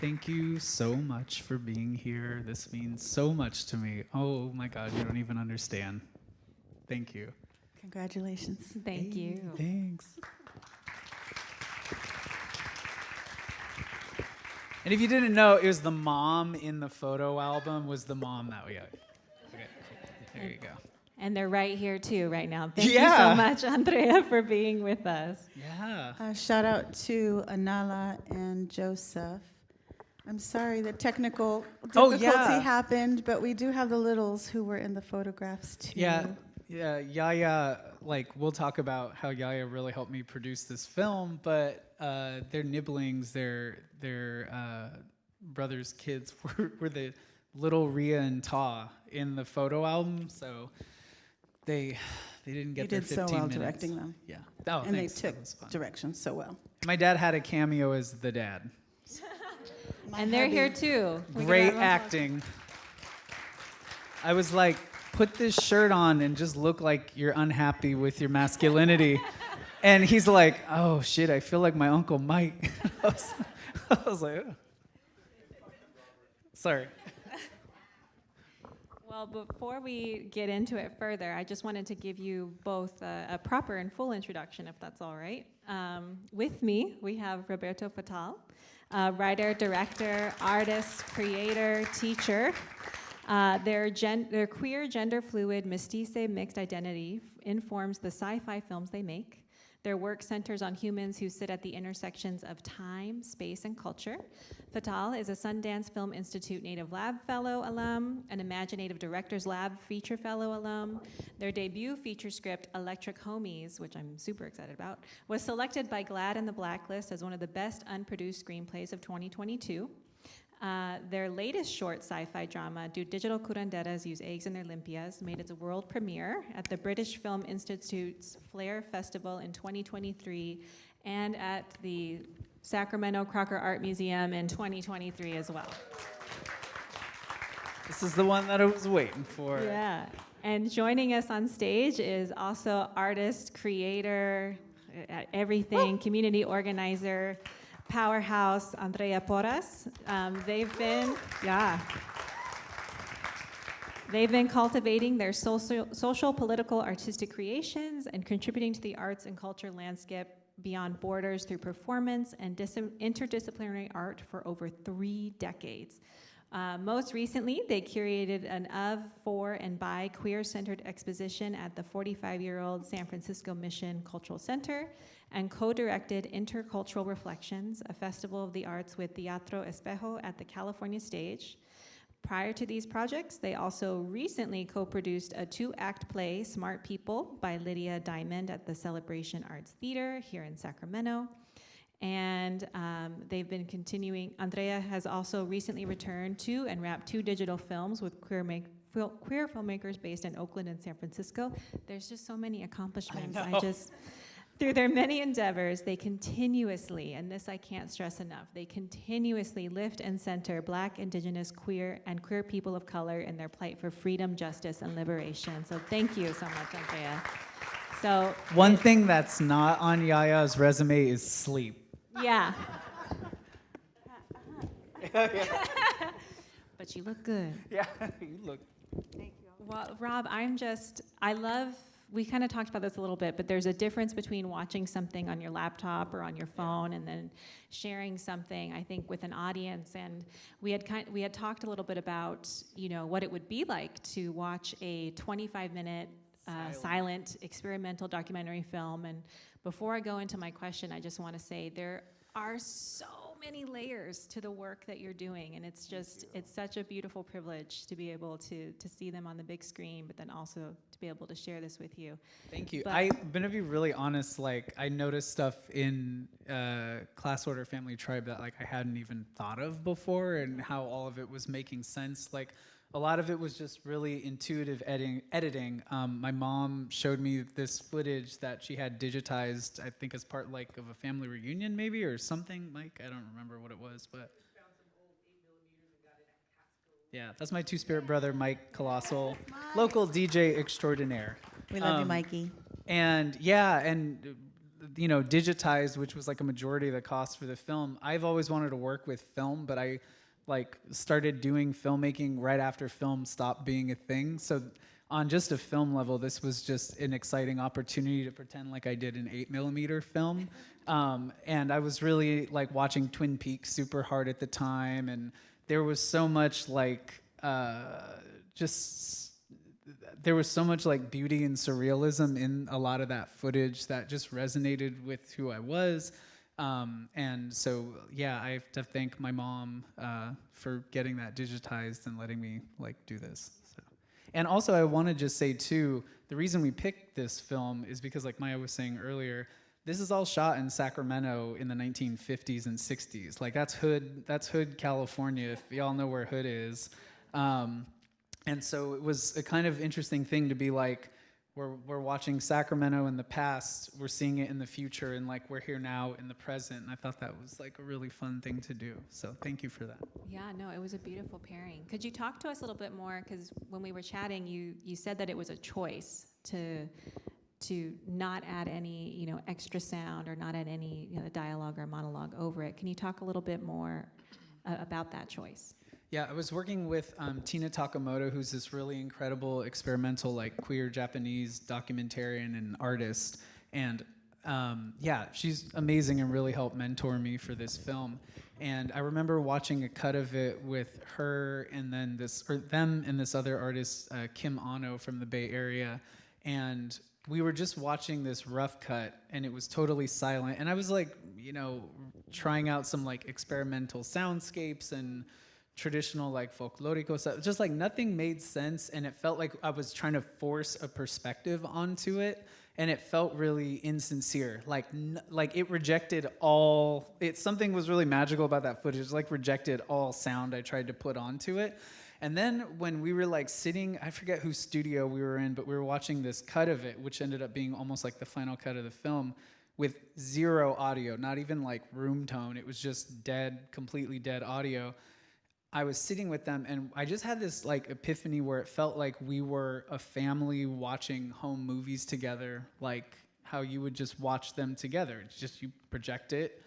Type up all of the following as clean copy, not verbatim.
thank you so much for being here. This means so much to me. Oh my God, you don't even understand. Thank you. Congratulations. Thank you. Thanks. And if you didn't know, it was the mom in the photo album was the mom that we had. Okay, cool. There you go. And they're right here too right now. Thank you Yeah. so much, Andrea, for being with us. Yeah. Shout out to Anala and Joseph. I'm sorry the technical difficulty happened, but we do have the littles who were in the photographs too. Yeah, Yaya, like, we'll talk about how Yaya really helped me produce this film, but their nibblings, their brother's kids were the little Rhea and Ta in the photo album, so they didn't get their 15 minutes. You did so well directing them. Yeah. Oh, and thanks. they took direction so well. My dad had a cameo as the dad. And they're here too. Great acting. I was like, put this shirt on and just look like you're unhappy with your masculinity. And he's like, oh shit, I feel like my Uncle Mike. I was like, oh. Sorry. Well, before we get into it further, I just wanted to give you both a proper and full introduction, if that's all right. With me, we have Roberto Fatal, writer, director, artist, creator, teacher. Their queer, gender fluid, mestiza, mixed identity informs the sci-fi films they make. Their work centers on humans who sit at the intersections of time, space, and culture. Fatal is a Sundance Film Institute Native Lab Fellow alum, an Imaginative Directors Lab Feature Fellow alum. Their debut feature script, Electric Homies, which I'm super excited about, was selected by GLAAD and the Blacklist as one of the best unproduced screenplays of 2022. Their latest short sci-fi drama, Do Digital Curanderas Use Eggs in Their Limpias, made its world premiere at the British Film Institute's Flair Festival in 2023 and at the Sacramento Crocker Art Museum in 2023 as well. This is the one that I was waiting for. Yeah, and joining us on stage is also artist, creator, everything, community organizer, powerhouse, Andrea Porras. They've been cultivating their social, political, artistic creations and contributing to the arts and culture landscape beyond borders through performance and interdisciplinary art for over 3 decades. Most recently, they curated an of, for, and by queer-centered exposition at the 45-year-old San Francisco Mission Cultural Center and co-directed Intercultural Reflections, a festival of the arts with Teatro Espejo at the California Stage. Prior to these projects, they also recently co-produced a 2-act play, Smart People, by Lydia Diamond at the Celebration Arts Theater here in Sacramento. And they've been continuing. Andrea has also recently returned to and wrapped 2 digital films with queer filmmakers based in Oakland and San Francisco. There's just so many accomplishments. Through their many endeavors, they continuously, and this I can't stress enough, they continuously lift and center Black, Indigenous, queer, and queer people of color in their plight for freedom, justice, and liberation. So thank you so much, Andrea. So one thing that's not on Yaya's resume is sleep. Yeah. But you look good. Yeah, you look. Thank you. Well, Rob, we kind of talked about this a little bit, but there's a difference between watching something on your laptop or on your phone and then sharing something, I think, with an audience. And we had talked a little bit about, what it would be like to watch a 25-minute silent experimental documentary film. And before I go into my question, I just want to say there are so many layers to the work that you're doing, and it's such a beautiful privilege to be able to see them on the big screen, but then also to be able to share this with you. Thank you. I'm gonna be really honest, I noticed stuff in Class Order Family Tribe that I hadn't even thought of before, and how all of it was making sense. A lot of it was just really intuitive editing. My mom showed me this footage that she had digitized, I think as part of a family reunion maybe, or something, Mike. I don't remember what it was, but. Yeah, that's my two-spirit brother, Mike Colossal, local DJ extraordinaire. We love you, Mikey. And digitized, which was like a majority of the cost for the film. I've always wanted to work with film, but I like started doing filmmaking right after film stopped being a thing. So on just a film level, this was just an exciting opportunity to pretend like I did an 8mm film. And I was really like watching Twin Peaks super hard at the time, and there was so much like there was so much like beauty and surrealism in a lot of that footage that just resonated with who I was. And so, yeah, I have to thank my mom for getting that digitized and letting me like do this. So. And also, I want to just say too, the reason we picked this film is because, like Maya was saying earlier, this is all shot in Sacramento in the 1950s and 60s. Like that's Hood, California, if y'all know where Hood is. And so it was a kind of interesting thing to be like, we're watching Sacramento in the past, we're seeing it in the future, and like we're here now in the present. And I thought that was like a really fun thing to do. So thank you for that. Yeah, no, it was a beautiful pairing. Could you talk to us a little bit more? Because when we were chatting, you said that it was a choice to not add any extra sound or not add any dialogue or monologue over it. Can you talk a little bit more about that choice? Yeah, I was working with Tina Takamoto, who's this really incredible experimental, like queer Japanese documentarian and artist. And yeah, she's amazing and really helped mentor me for this film. And I remember watching a cut of it with her and then them and this other artist, Kim Ano from the Bay Area. And we were just watching this rough cut, and it was totally silent. And I was like, trying out some like experimental soundscapes and traditional like folklorico stuff. Just like nothing made sense, and it felt like I was trying to force a perspective onto it, and it felt really insincere. Like it rejected all. Something was really magical about that footage. Like rejected all sound I tried to put onto it. And then when we were like sitting, I forget whose studio we were in, but we were watching this cut of it, which ended up being almost like the final cut of the film, with zero audio, not even like room tone. It was just dead, completely dead audio. I was sitting with them, and I just had this like epiphany where it felt like we were a family watching home movies together, like how you would just watch them together. It's just you project it.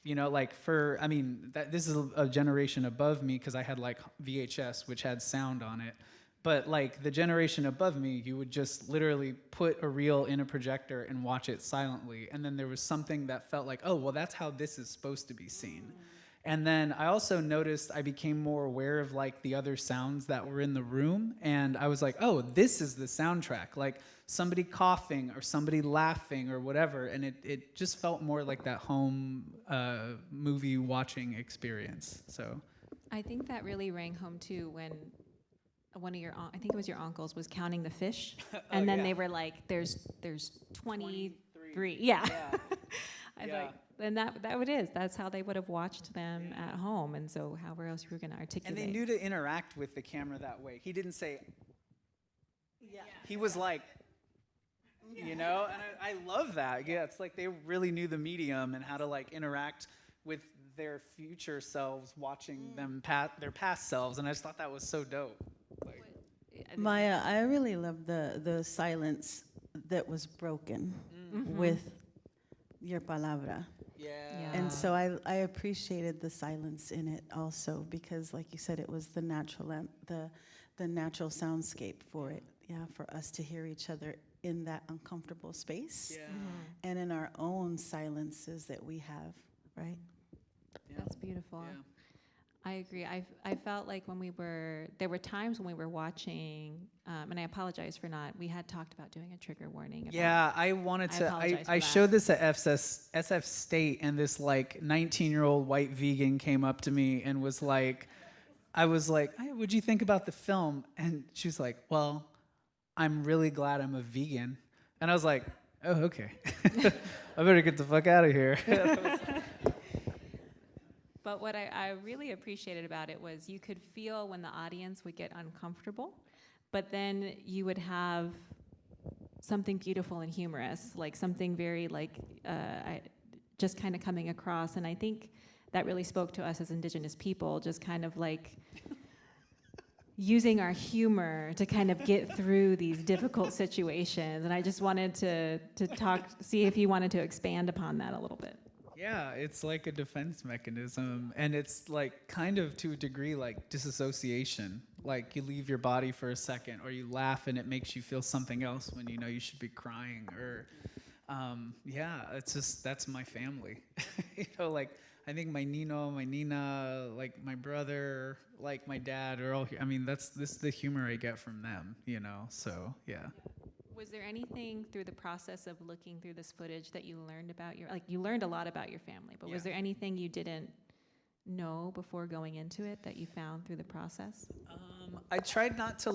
This is a generation above me because I had like VHS, which had sound on it. But like the generation above me, you would just literally put a reel in a projector and watch it silently. And then there was something that felt like, oh, well, that's how this is supposed to be seen. And then I also noticed I became more aware of like the other sounds that were in the room. And I was like, oh, this is the soundtrack. Like somebody coughing or somebody laughing or whatever. And it just felt more like that home movie watching experience. So I think that really rang home too when one of I think it was your uncles, was counting the fish. And then they were like, there's 23. Yeah. I thought, and that's how they would have watched them at home. And so however else you were going to articulate. And they knew to interact with the camera that way. He didn't say, he was like, and I love that. Yeah, it's like they really knew the medium and how to like interact with their future selves watching them their past selves. And I just thought that was so dope. Like, Maya, I really love the silence that was broken with your palabra. Yeah. And so I appreciated the silence in it also, because like you said, it was the natural soundscape for it. Yeah, for us to hear each other in that uncomfortable space. Yeah. And in our own silences that we have, right? Yeah. That's beautiful. Yeah. I agree. I felt like there were times when we were watching, and I apologize for not, we had talked about doing a trigger warning. Yeah, I showed this at SF State, and this like 19-year-old white vegan came up to me and was like, I was like, hey, what'd you think about the film? And she was like, well, I'm really glad I'm a vegan. And I was like, oh, okay. I better get the fuck out of here. But what I really appreciated about it was you could feel when the audience would get uncomfortable, but then you would have something beautiful and humorous, like something very just kind of coming across. And I think that really spoke to us as Indigenous people, just kind of like, using our humor to kind of get through these difficult situations. And I just wanted to see if you wanted to expand upon that a little bit. Yeah, it's like a defense mechanism, and it's like kind of to a degree like disassociation. Like you leave your body for a second, or you laugh and it makes you feel something else when you know you should be crying. Or yeah, it's just, that's my family. Like I think my Nino, my Nina, like my brother, like my dad are all here. I mean, this is the humor I get from them, so yeah. Was there anything through the process of looking through this footage that you learned about you learned a lot about your family, but was there anything you didn't know before going into it that you found through the process? I tried not to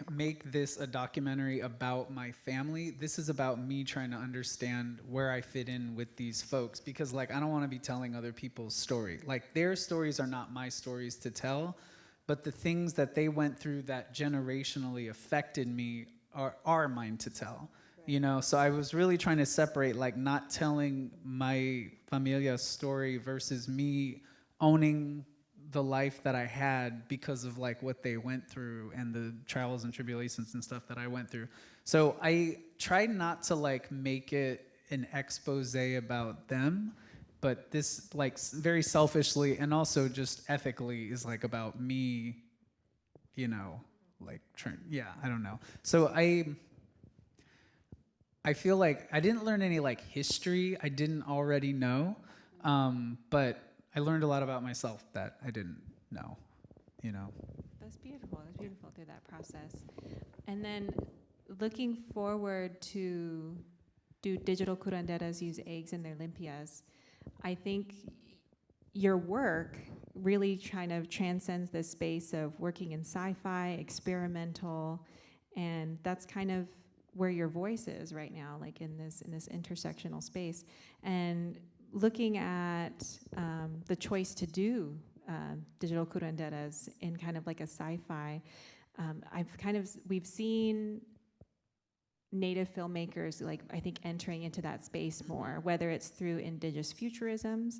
make this a documentary about my family. This is about me trying to understand where I fit in with these folks, because I don't want to be telling other people's story. Their stories are not my stories to tell, but the things that they went through that generationally affected me are mine to tell. Right. So I was really trying to separate not telling my familia's story versus me owning the life that I had because of what they went through and the trials and tribulations and stuff that I went through. So I tried not to make it an expose about them, but this very selfishly and also just ethically is about me, I don't know. So I feel like I didn't learn any history I didn't already know, but I learned a lot about myself that I didn't know, That's beautiful. That's beautiful through that process. And then looking forward to do digital curanderas use eggs in their limpias, I think your work really kind of transcends this space of working in sci-fi, experimental, and that's kind of where your voice is right now, in this intersectional space. And looking at the choice to do digital curanderas in kind of a sci-fi, we've seen Native filmmakers, I think, entering into that space more, whether it's through indigenous futurisms,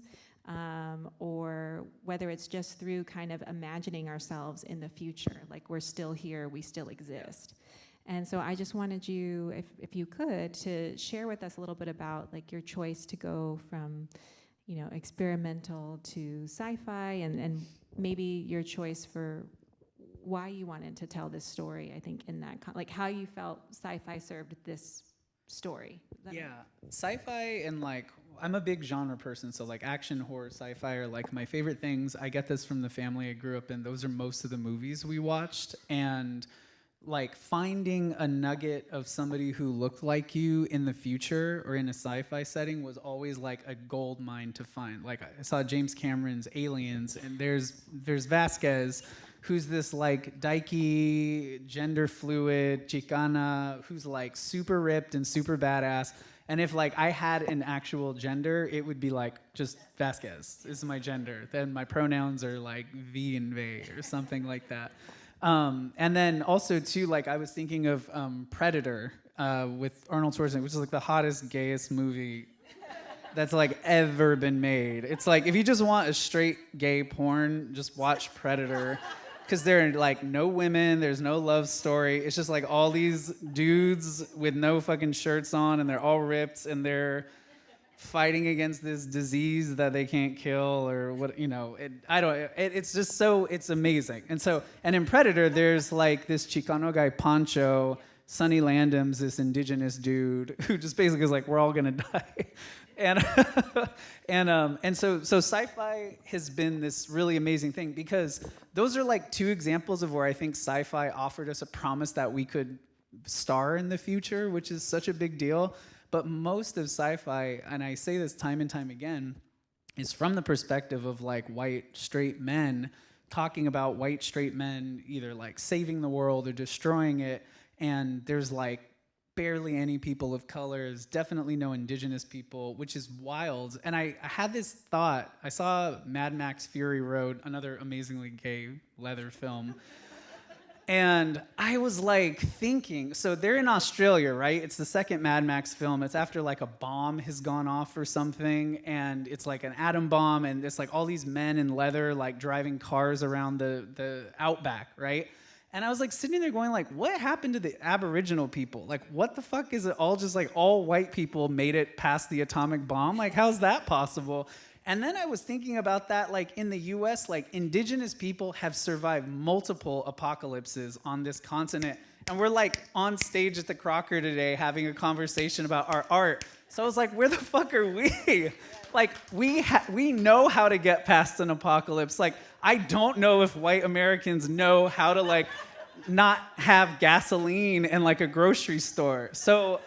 or whether it's just through kind of imagining ourselves in the future, we're still here, we still exist. And so I just wanted you, if you could, to share with us a little bit about your choice to go from, experimental to sci-fi, and maybe your choice for why you wanted to tell this story, I think, in that, how you felt sci-fi served this story. Yeah, sci-fi and I'm a big genre person, so action, horror, sci-fi are my favorite things. I get this from the family I grew up in. Those are most of the movies we watched, and finding a nugget of somebody who looked like you in the future or in a sci-fi setting was always a gold mine to find. I saw James Cameron's Aliens, and there's Vasquez, who's this dykey, gender fluid Chicana who's super ripped and super badass. And if I had an actual gender, it would be just Vasquez is my gender. Then my pronouns are V and they or something like that. And then also too, I was thinking of Predator with Arnold Schwarzenegger, which is the hottest, gayest movie that's ever been made. It's if you just want a straight gay porn, just watch Predator. Because there are no women, there's no love story. It's just all these dudes with no fucking shirts on, and they're all ripped, and they're fighting against this disease that they can't kill, or what, it's just so, it's amazing. And in Predator, there's this Chicano guy, Pancho, Sonny Landham's this indigenous dude who just basically is we're all gonna die. And so sci-fi has been this really amazing thing, because those are two examples of where I think sci-fi offered us a promise that we could star in the future, which is such a big deal. But most of sci-fi, and I say this time and time again, is from the perspective of white straight men talking about white straight men either saving the world or destroying it, and there's barely any people of colors, definitely no indigenous people, which is wild. And I had this thought. I saw Mad Max Fury Road, another amazingly gay leather film. And I was thinking, so they're in Australia, right? It's the second Mad Max film. It's after a bomb has gone off or something, and it's an atom bomb, and it's all these men in leather driving cars around the outback, right? And I was like sitting there going like, what happened to the Aboriginal people? Like, what the fuck is it all just like all white people made it past the atomic bomb? Like, how's that possible? And then I was thinking about that, like in the US, like indigenous people have survived multiple apocalypses on this continent. And we're like on stage at the Crocker today having a conversation about our art. So I was like, where the fuck are we? Like, we know how to get past an apocalypse. Like, I don't know if white Americans know how to, like, not have gasoline in, like, a grocery store. So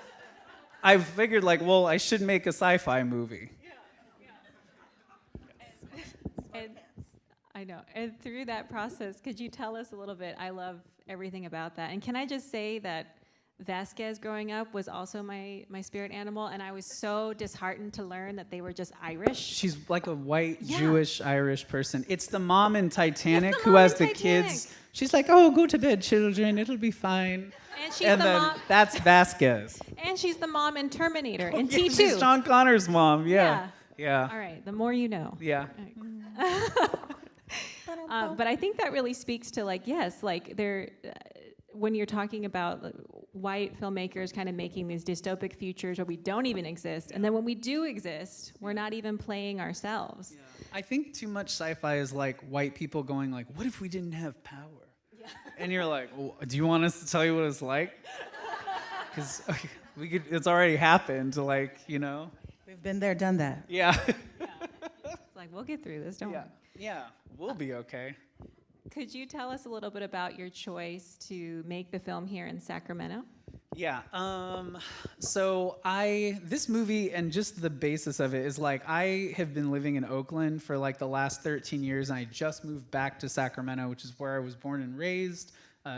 I figured, like, well, I should make a sci-fi movie. And I know. And through that process, could you tell us a little bit? I love everything about that. And can I just say that Vasquez growing up was also my spirit animal, and I was so disheartened to learn that they were just Irish. She's like a white, Yeah. Jewish, Irish person. It's the mom in Titanic It's the who mom has in the Titanic. kids. She's like, oh, go to bed, children. It'll be fine. And she's And the then mom. that's Vasquez. And she's the mom in Terminator in Yeah, T2. she's John Connor's mom. Yeah. Yeah. All right. The more you know. Yeah. But I think that really speaks to like, yes, like when you're talking about white filmmakers kind of making these dystopic futures where we don't even exist, and then when we do exist, we're not even playing ourselves. Yeah. I think too much sci-fi is like white people going like, what if we didn't have power? Yeah. And you're like, well, do you want us to tell you what it's like? Because it's already happened, like, you know? We've been there, done that. Yeah. It's like, we'll get through this, don't Yeah. Yeah, we'll be okay. Could you tell us a little bit about your choice to make the film here in Sacramento? Yeah. So this movie and just the basis of it is like I have been living in Oakland for like the last 13 years, and I just moved back to Sacramento, which is where I was born and raised.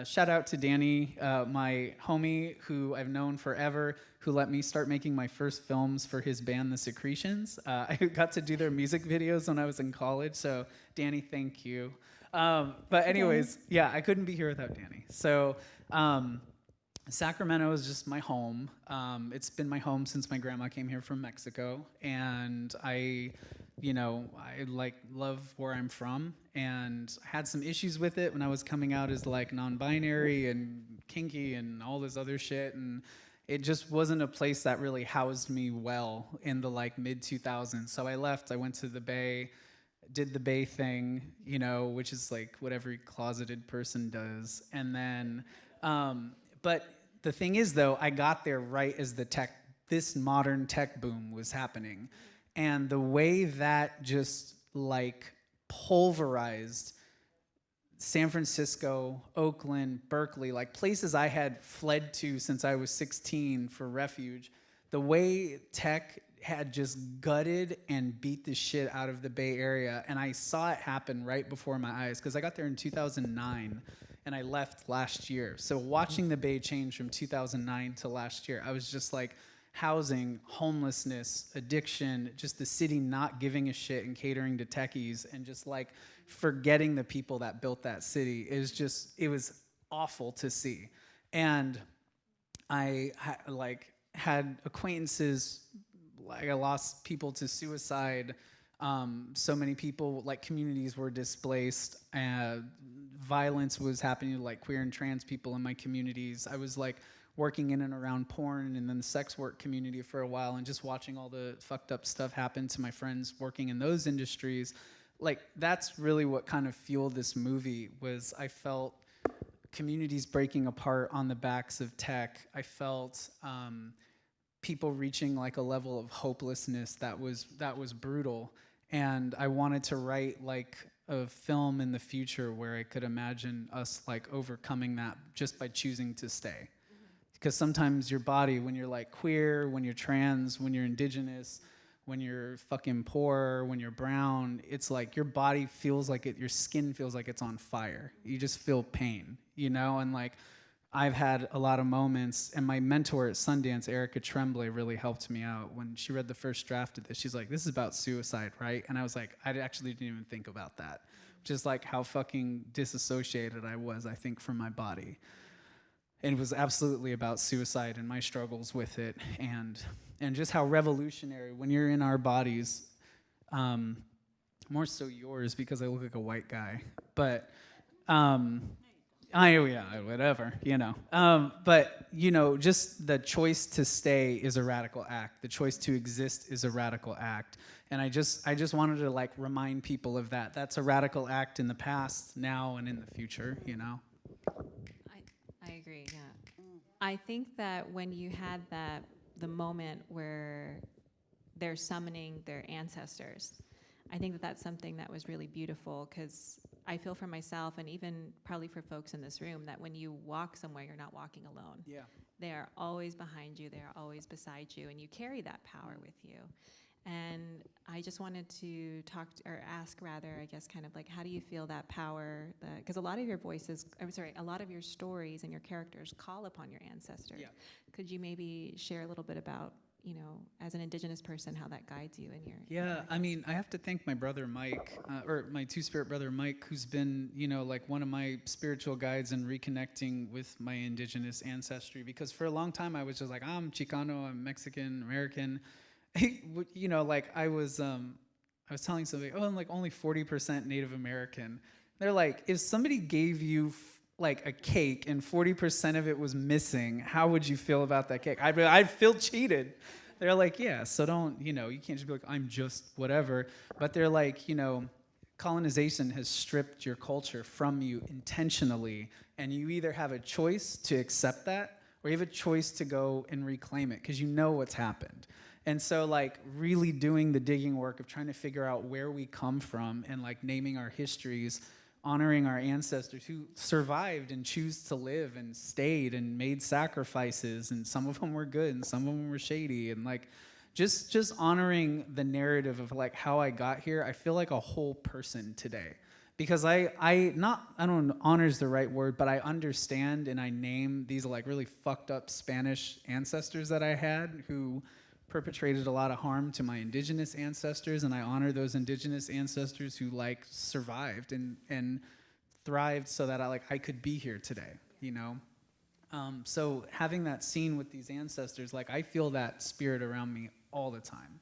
Shout out to Danny, my homie who I've known forever, who let me start making my first films for his band, The Secretions. I got to do their music videos when I was in college, so Danny, thank you. But anyways, yeah, I couldn't be here without Danny. So Sacramento is just my home. It's been my home since my grandma came here from Mexico, and I like love where I'm from, and I had some issues with it when I was coming out as like non-binary and kinky and all this other shit, and it just wasn't a place that really housed me well in the like mid 2000s. So I left. I went to the Bay, did the Bay thing, which is like what every closeted person does, and then but the thing is though, I got there right as this modern tech boom was happening. And the way that just like pulverized San Francisco, Oakland, Berkeley, like places I had fled to since I was 16 for refuge, the way tech had just gutted and beat the shit out of the Bay Area. And I saw it happen right before my eyes because I got there in 2009 and I left last year. So watching the Bay change from 2009 to last year, I was just like, housing, homelessness, addiction, just the city not giving a shit and catering to techies and just like forgetting the people that built that city it was awful to see. And I had acquaintances, like I lost people to suicide. So many people, like communities were displaced. Violence was happening to like queer and trans people in my communities. I was like working in and around porn and then the sex work community for a while and just watching all the fucked up stuff happen to my friends working in those industries. Like that's really what kind of fueled this movie was I felt communities breaking apart on the backs of tech. I felt people reaching like a level of hopelessness that was brutal. And I wanted to write like a film in the future where I could imagine us like overcoming that just by choosing to stay. Because sometimes your body, when you're like queer, when you're trans, when you're indigenous, when you're fucking poor, when you're brown, it's like your body feels like your skin feels like it's on fire. You just feel pain, And like I've had a lot of moments, and my mentor at Sundance, Erica Tremblay, really helped me out. When she read the first draft of this, she's like, this is about suicide, right? And I was like, I actually didn't even think about that. Just like how fucking disassociated I was, I think, from my body. And it was absolutely about suicide and my struggles with it, and just how revolutionary when you're in our bodies, more so yours because I look like a white guy, but Yeah, whatever, you know. But, you know, just the choice to stay is a radical act. The choice to exist is a radical act. And I just wanted to, like, remind people of that. That's a radical act in the past, now, and in the future, you know. I agree, yeah. I think that when you had the moment where they're summoning their ancestors, I think that that's something that was really beautiful, because I feel for myself, and even probably for folks in this room, that when you walk somewhere, you're not walking alone. Yeah. They are always behind you, they are always beside you, and you carry that power with you. And I just wanted to ask rather, I guess, kind of like, how do you feel that power? Because a lot of your a lot of your stories and your characters call upon your ancestors. Yeah. Could you maybe share a little bit about, you know, as an Indigenous person, how that guides you in your Yeah, I mean, I have to thank my brother Mike, or my two-spirit brother Mike, who's been, you know, like one of my spiritual guides in reconnecting with my Indigenous ancestry. Because for a long time, I was just like, I'm Chicano, I'm Mexican, American. You know, like I was telling somebody, oh, I'm like only 40% Native American. They're like, if somebody gave you like a cake and 40% of it was missing, how would you feel about that cake? I'd feel cheated. They're like, yeah, so don't, you know, you can't just be like, I'm just whatever. But they're like, you know, colonization has stripped your culture from you intentionally, and you either have a choice to accept that, or you have a choice to go and reclaim it, because you know what's happened. And so, like, really doing the digging work of trying to figure out where we come from and, like, naming our histories, honoring our ancestors who survived and choose to live and stayed and made sacrifices, and some of them were good and some of them were shady, and, like, just honoring the narrative of, like, how I got here. I feel like a whole person today. Because I don't know, honor is the right word, but I understand and I name these, like, really fucked up Spanish ancestors that I had who perpetrated a lot of harm to my Indigenous ancestors, and I honor those Indigenous ancestors who, like, survived and thrived so that I could be here today, you know? So having that scene with these ancestors, like, I feel that spirit around me all the time.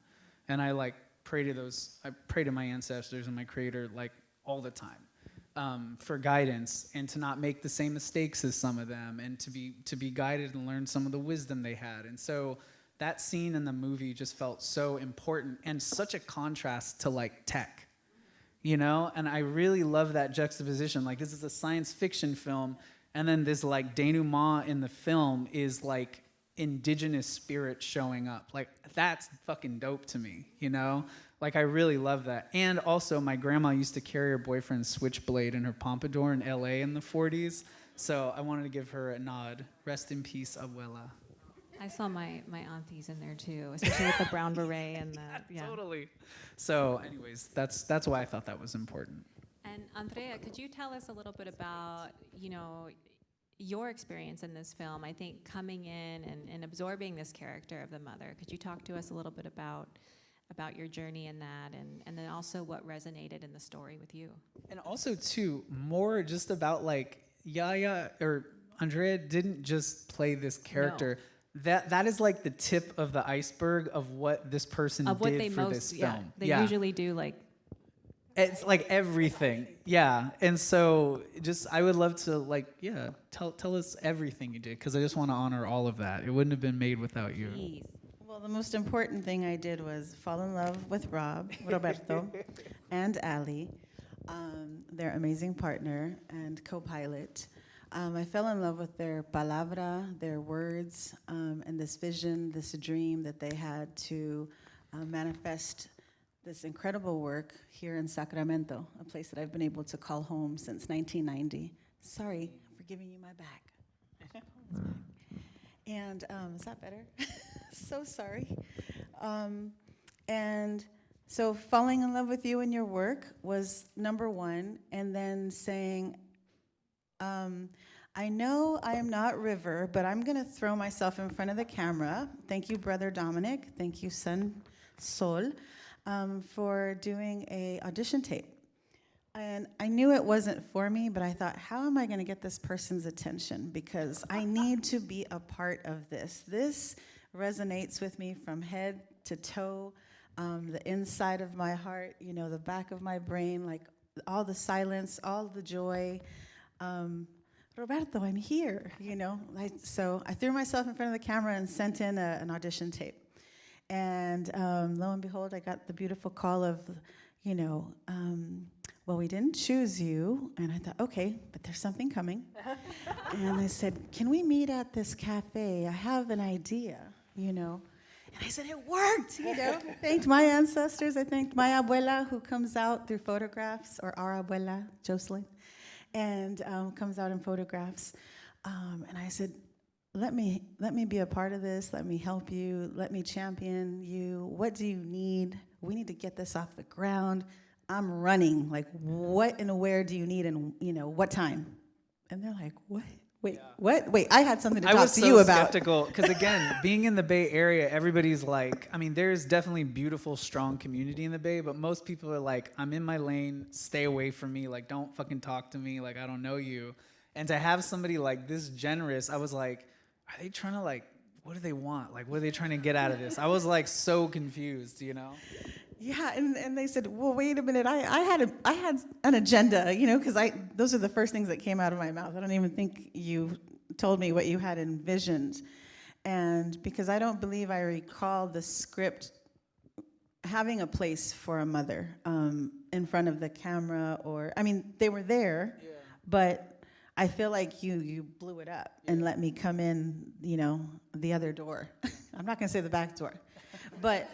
And I, like, pray to my ancestors and my Creator, like, all the time. For guidance and to not make the same mistakes as some of them, and to be guided and learn some of the wisdom they had. And so that scene in the movie just felt so important and such a contrast to, like, tech, you know? And I really love that juxtaposition. Like, this is a science fiction film, and then this, like, denouement in the film is, like, Indigenous spirit showing up. Like, that's fucking dope to me, you know? Like, I really love that. And also, my grandma used to carry her boyfriend's switchblade in her pompadour in LA in the 40s. So I wanted to give her a nod. Rest in peace, abuela. I saw my aunties in there too, especially with the brown beret and the yeah. Totally. So, anyways, that's why I thought that was important. And Andrea, could you tell us a little bit about, you know, your experience in this film? I think coming in and absorbing this character of the mother. Could you talk to us a little bit about your journey in that, and then also what resonated in the story with you? And also too, more just about, like, Yaya or Andrea didn't just play this character. No. That is, like, the tip of the iceberg of what this person did for this film. They usually do, like, it's like everything. Yeah. And so I would love to, like, tell us everything you did, because I just want to honor all of that. It wouldn't have been made without you. Please. Well, the most important thing I did was fall in love with Roberto, and Ali, their amazing partner and co-pilot. I fell in love with their palabra, their words, and this vision, this dream that they had to manifest this incredible work here in Sacramento, a place that I've been able to call home since 1990. Sorry for giving you my back. And is that better? So sorry. And so falling in love with you and your work was number one, and then saying, I know I am not River, but I'm going to throw myself in front of the camera. Thank you, Brother Dominic. Thank you, Son Sol, for doing a audition tape. And I knew it wasn't for me, but I thought, how am I going to get this person's attention? Because I need to be a part of this. This resonates with me from head to toe, the inside of my heart, you know, the back of my brain, like all the silence, all the joy. Roberto, I'm here, So I threw myself in front of the camera and sent in an audition tape. And lo and behold, I got the beautiful call of, well, we didn't choose you. And I thought, okay, but there's something coming. And they said, can we meet at this cafe? I have an idea, And I said, it worked, I thanked my ancestors. I thanked my abuela, who comes out through photographs, or our abuela, Jocelyn, and comes out in photographs. And I said, let me be a part of this. Let me help you. Let me champion you. What do you need? We need to get this off the ground. I'm running. Like, what and where do you need, and what time? And they're like, what? Wait, yeah. What? Wait, I had something to talk to you about. I was so skeptical because, again, being in the Bay Area, everybody's like, I mean, there's definitely beautiful, strong community in the Bay, but most people are like, I'm in my lane, stay away from me, like, don't fucking talk to me, like, I don't know you. And to have somebody like this generous, I was like, are they trying to, like, what do they want? Like, what are they trying to get out of this? I was like so confused, Yeah, and they said, well, wait a minute, I had an agenda, because those are the first things that came out of my mouth. I don't even think you told me what you had envisioned. And because I don't believe I recall the script having a place for a mother in front of the camera, they were there, yeah. But I feel like you blew it up, yeah. And let me come in, the other door. I'm not gonna say the back door. But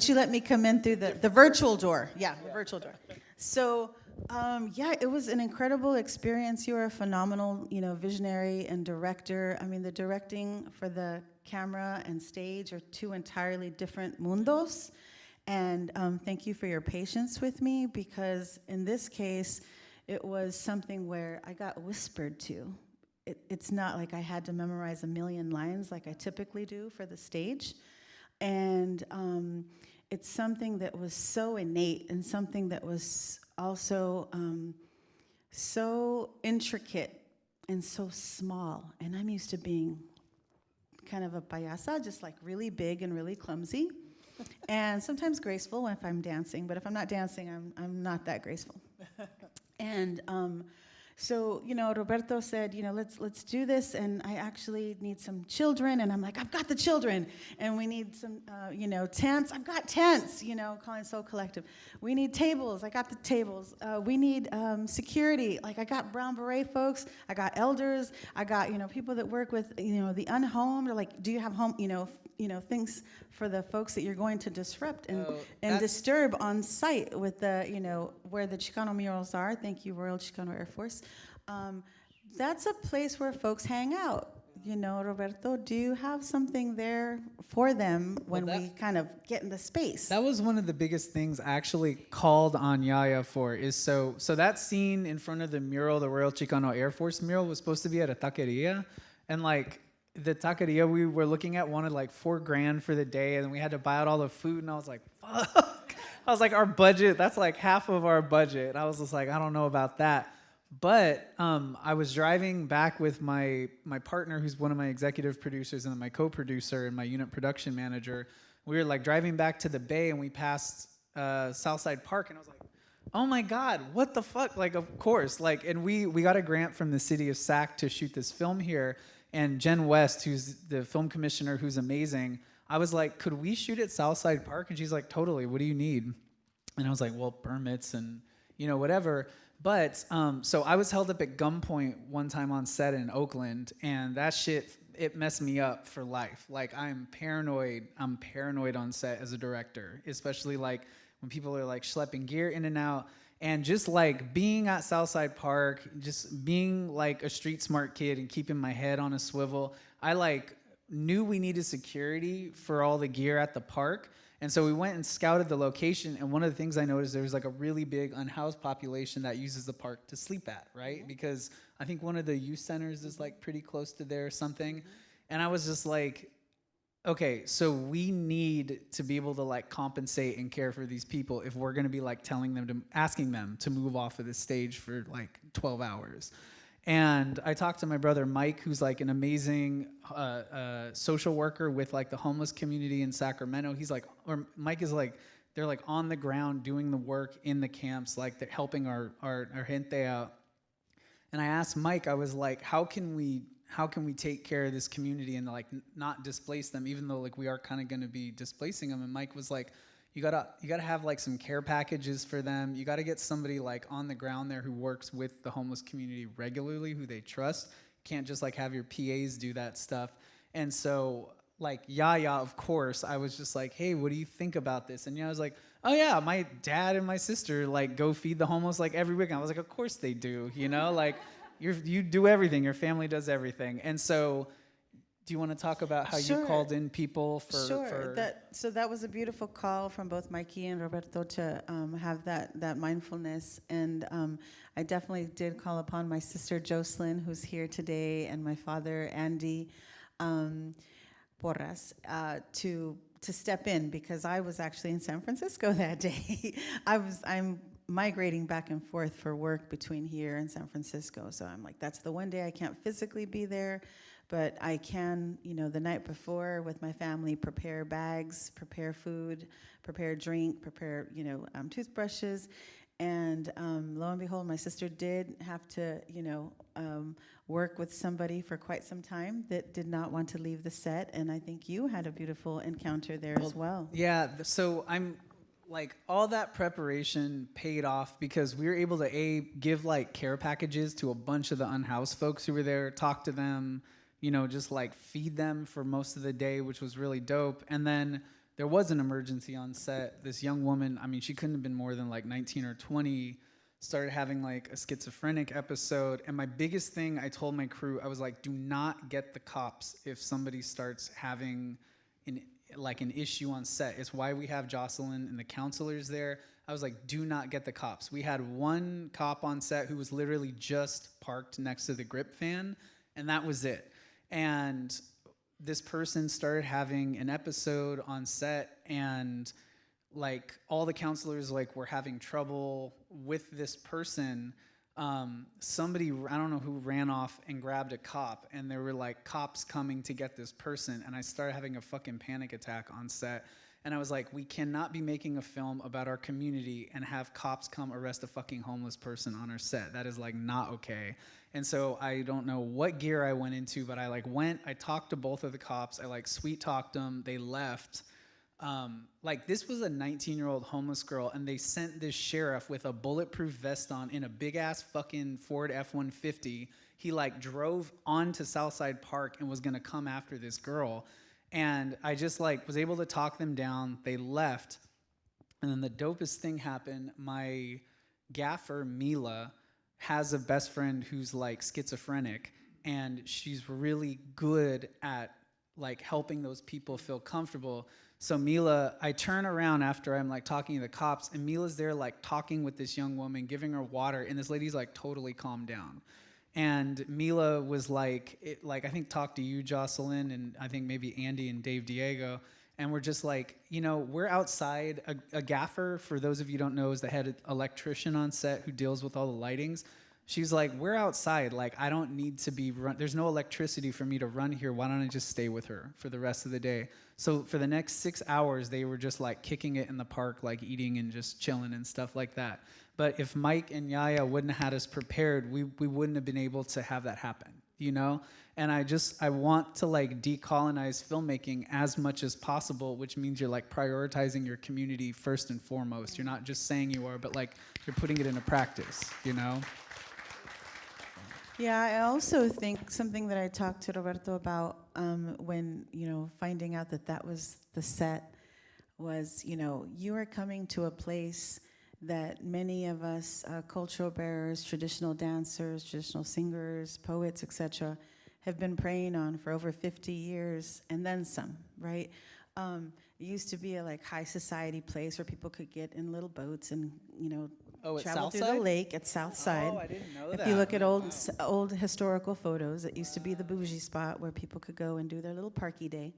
you let me come in through the virtual door. Yeah, the virtual door. So, it was an incredible experience. You are a phenomenal, visionary and director. I mean, the directing for the camera and stage are two entirely different mundos. And thank you for your patience with me, because in this case, it was something where I got whispered to. It's not like I had to memorize a million lines like I typically do for the stage. And it's something that was so innate and something that was also so intricate and so small. And I'm used to being kind of a payasa, just like really big and really clumsy, and sometimes graceful if I'm dancing. But if I'm not dancing, I'm not that graceful. And so, Roberto said, let's do this, and I actually need some children, and I'm like, I've got the children, and we need some, tents, I've got tents, calling Soul Collective. We need tables, I got the tables. We need security, like I got brown beret folks, I got elders, I got, people that work with, the unhomed, or like, do you have home, things for the folks that you're going to disrupt and disturb on site with the, where the Chicano murals are. Thank you, Royal Chicano Air Force. That's a place where folks hang out. Roberto, do you have something there for them when we kind of get in the space? That was one of the biggest things I actually called on Yaya for, is so that scene in front of the mural, the Royal Chicano Air Force mural, was supposed to be at a taqueria, and like, the taqueria we were looking at wanted like $4,000 for the day, and then we had to buy out all the food, and I was like, fuck. I was like, our budget, that's like half of our budget. I was just like, I don't know about that. But I was driving back with my partner, who's one of my executive producers, and my co-producer and my unit production manager. We were like driving back to the Bay, and we passed Southside Park, and I was like, oh my God, what the fuck? Like, of course. Like, and we got a grant from the city of Sac to shoot this film here. And Jen West, who's the film commissioner, who's amazing, I was like, could we shoot at Southside Park? And she's like, totally, what do you need? And I was like, well, permits and, whatever. But, so I was held up at gunpoint one time on set in Oakland, and that shit, it messed me up for life. Like, I'm paranoid on set as a director, especially like when people are like schlepping gear in and out. And just like being at Southside Park, just being like a street smart kid and keeping my head on a swivel, I like knew we needed security for all the gear at the park. And so we went and scouted the location. And one of the things I noticed, there was like a really big unhoused population that uses the park to sleep at, right? Mm-hmm. Because I think one of the youth centers is like pretty close to there or something. Mm-hmm. And I was just like, okay, so we need to be able to like compensate and care for these people if we're going to be like asking them to move off of the stage for like 12 hours. And I talked to my brother Mike, who's like an amazing social worker with like the homeless community in Sacramento. Mike is like, they're like on the ground doing the work in the camps, like they're helping our gente out. And I asked Mike, I was like, how can we take care of this community and like not displace them, even though like we are kind of going to be displacing them? And Mike was like, you gotta have like some care packages for them. You gotta get somebody like on the ground there who works with the homeless community regularly, who they trust. Can't just like have your PAs do that stuff. And so like Yaya, of course, I was just like, hey, what do you think about this? And Yaya was like, oh yeah, my dad and my sister like go feed the homeless like every weekend. I was like, of course they do, you know, like you do everything. Your family does everything. And so, do you want to talk about how you called in people for? Sure. That was a beautiful call from both Mikey and Roberto to have that mindfulness, and I definitely did call upon my sister Jocelyn, who's here today, and my father Andy Porras to step in, because I was actually in San Francisco that day. I'm migrating back and forth for work between here and San Francisco, so I'm like, that's the one day I can't physically be there. But I can, the night before with my family, prepare bags, prepare food, prepare drink, prepare, toothbrushes. And lo and behold, my sister did have to, work with somebody for quite some time that did not want to leave the set. And I think you had a beautiful encounter there as well. Yeah, so I'm like, all that preparation paid off because we were able to give like care packages to a bunch of the unhoused folks who were there, talk to them, just like feed them for most of the day, which was really dope. And then there was an emergency on set. This young woman, I mean, she couldn't have been more than like 19 or 20, started having like a schizophrenic episode. And my biggest thing, I told my crew, I was like, do not get the cops if somebody starts having an issue on set. It's why we have Jocelyn and the counselors there. I was like, do not get the cops. We had one cop on set who was literally just parked next to the grip fan, and that was it. And this person started having an episode on set, and like all the counselors like were having trouble with this person. Somebody, I don't know who, ran off and grabbed a cop, and there were like cops coming to get this person, and I started having a fucking panic attack on set. And I was like, we cannot be making a film about our community and have cops come arrest a fucking homeless person on our set. That is like not okay. And so I don't know what gear I went into, but I talked to both of the cops. I like sweet talked them. They left. Like this was a 19-year-old homeless girl, and they sent this sheriff with a bulletproof vest on in a big ass fucking Ford F-150. He like drove onto Southside Park and was gonna come after this girl. And I just like was able to talk them down. They left. And then the dopest thing happened. My gaffer, Mila, has a best friend who's like schizophrenic, and she's really good at like helping those people feel comfortable. So Mila, I turn around after I'm like talking to the cops, and Mila's there like talking with this young woman, giving her water, and this lady's like totally calmed down. And Mila was like I think talked to you, Jocelyn, and I think maybe Andy and Dave Diego, and we're just like, we're outside. A gaffer, for those of you who don't know, is the head electrician on set who deals with all the lightings. She's like, we're outside. Like, I don't need to be there's no electricity for me to run here. Why don't I just stay with her for the rest of the day? So for the next 6 hours, they were just like kicking it in the park, like eating and just chilling and stuff like that. But if Mike and Yaya wouldn't have had us prepared, we wouldn't have been able to have that happen, And I want to like decolonize filmmaking as much as possible, which means you're like prioritizing your community first and foremost. You're not just saying you are, but like you're putting it into practice, Yeah, I also think something that I talked to Roberto about when, finding out that was the set was, you are coming to a place that many of us cultural bearers, traditional dancers, traditional singers, poets, etc., have been preying on for over 50 years and then some, right? It used to be a like high society place where people could get in little boats and, travel through the lake at Southside. Oh, I didn't know that. If you look at old historical photos, it used to be the bougie spot where people could go and do their little parky day.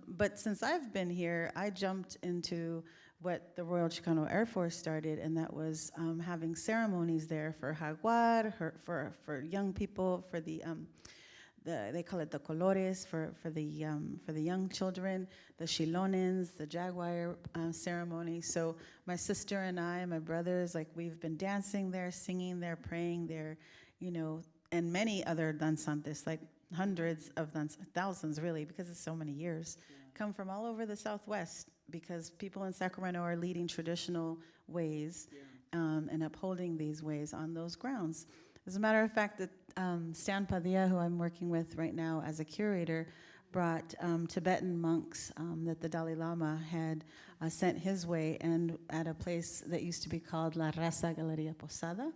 But since I've been here, I jumped into what the Royal Chicano Air Force started, and that was having ceremonies there for jaguar, for young people, for they call it the colores for the young children, the chilonens, the jaguar ceremony. So my sister and I, my brothers, like we've been dancing there, singing there, praying there, and many other danzantes, like hundreds of thousands really, because it's so many years, come from all over the Southwest, because people in Sacramento are leading traditional ways and upholding these ways on those grounds. As a matter of fact, Stan Padilla, who I'm working with right now as a curator, brought Tibetan monks that the Dalai Lama had sent his way, and at a place that used to be called La Raza Galeria Posada.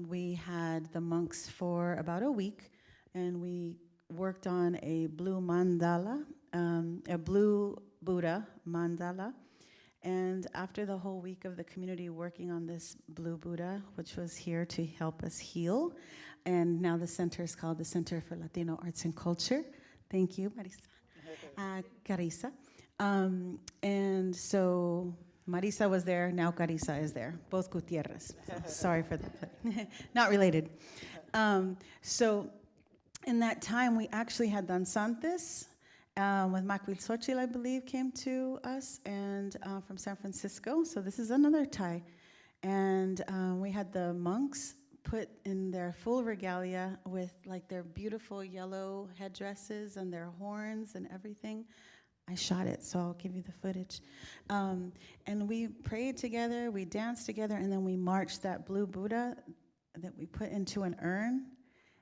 We had the monks for about a week, and we worked on a blue mandala, a blue Buddha mandala. And after the whole week of the community working on this blue Buddha, which was here to help us heal, and now the center is called the Center for Latino Arts and Culture. Thank you, Marisa. Carissa. And so Marisa was there, now Carissa is there, both Gutierrez. So sorry for that, but not related. So in that time, we actually had danzantes with Macuilxochitl, I believe, came to us, and from San Francisco. So this is another tie. And we had the monks put in their full regalia with like their beautiful yellow headdresses and their horns and everything. I shot it, so I'll give you the footage. And we prayed together, we danced together, and then we marched that blue Buddha that we put into an urn,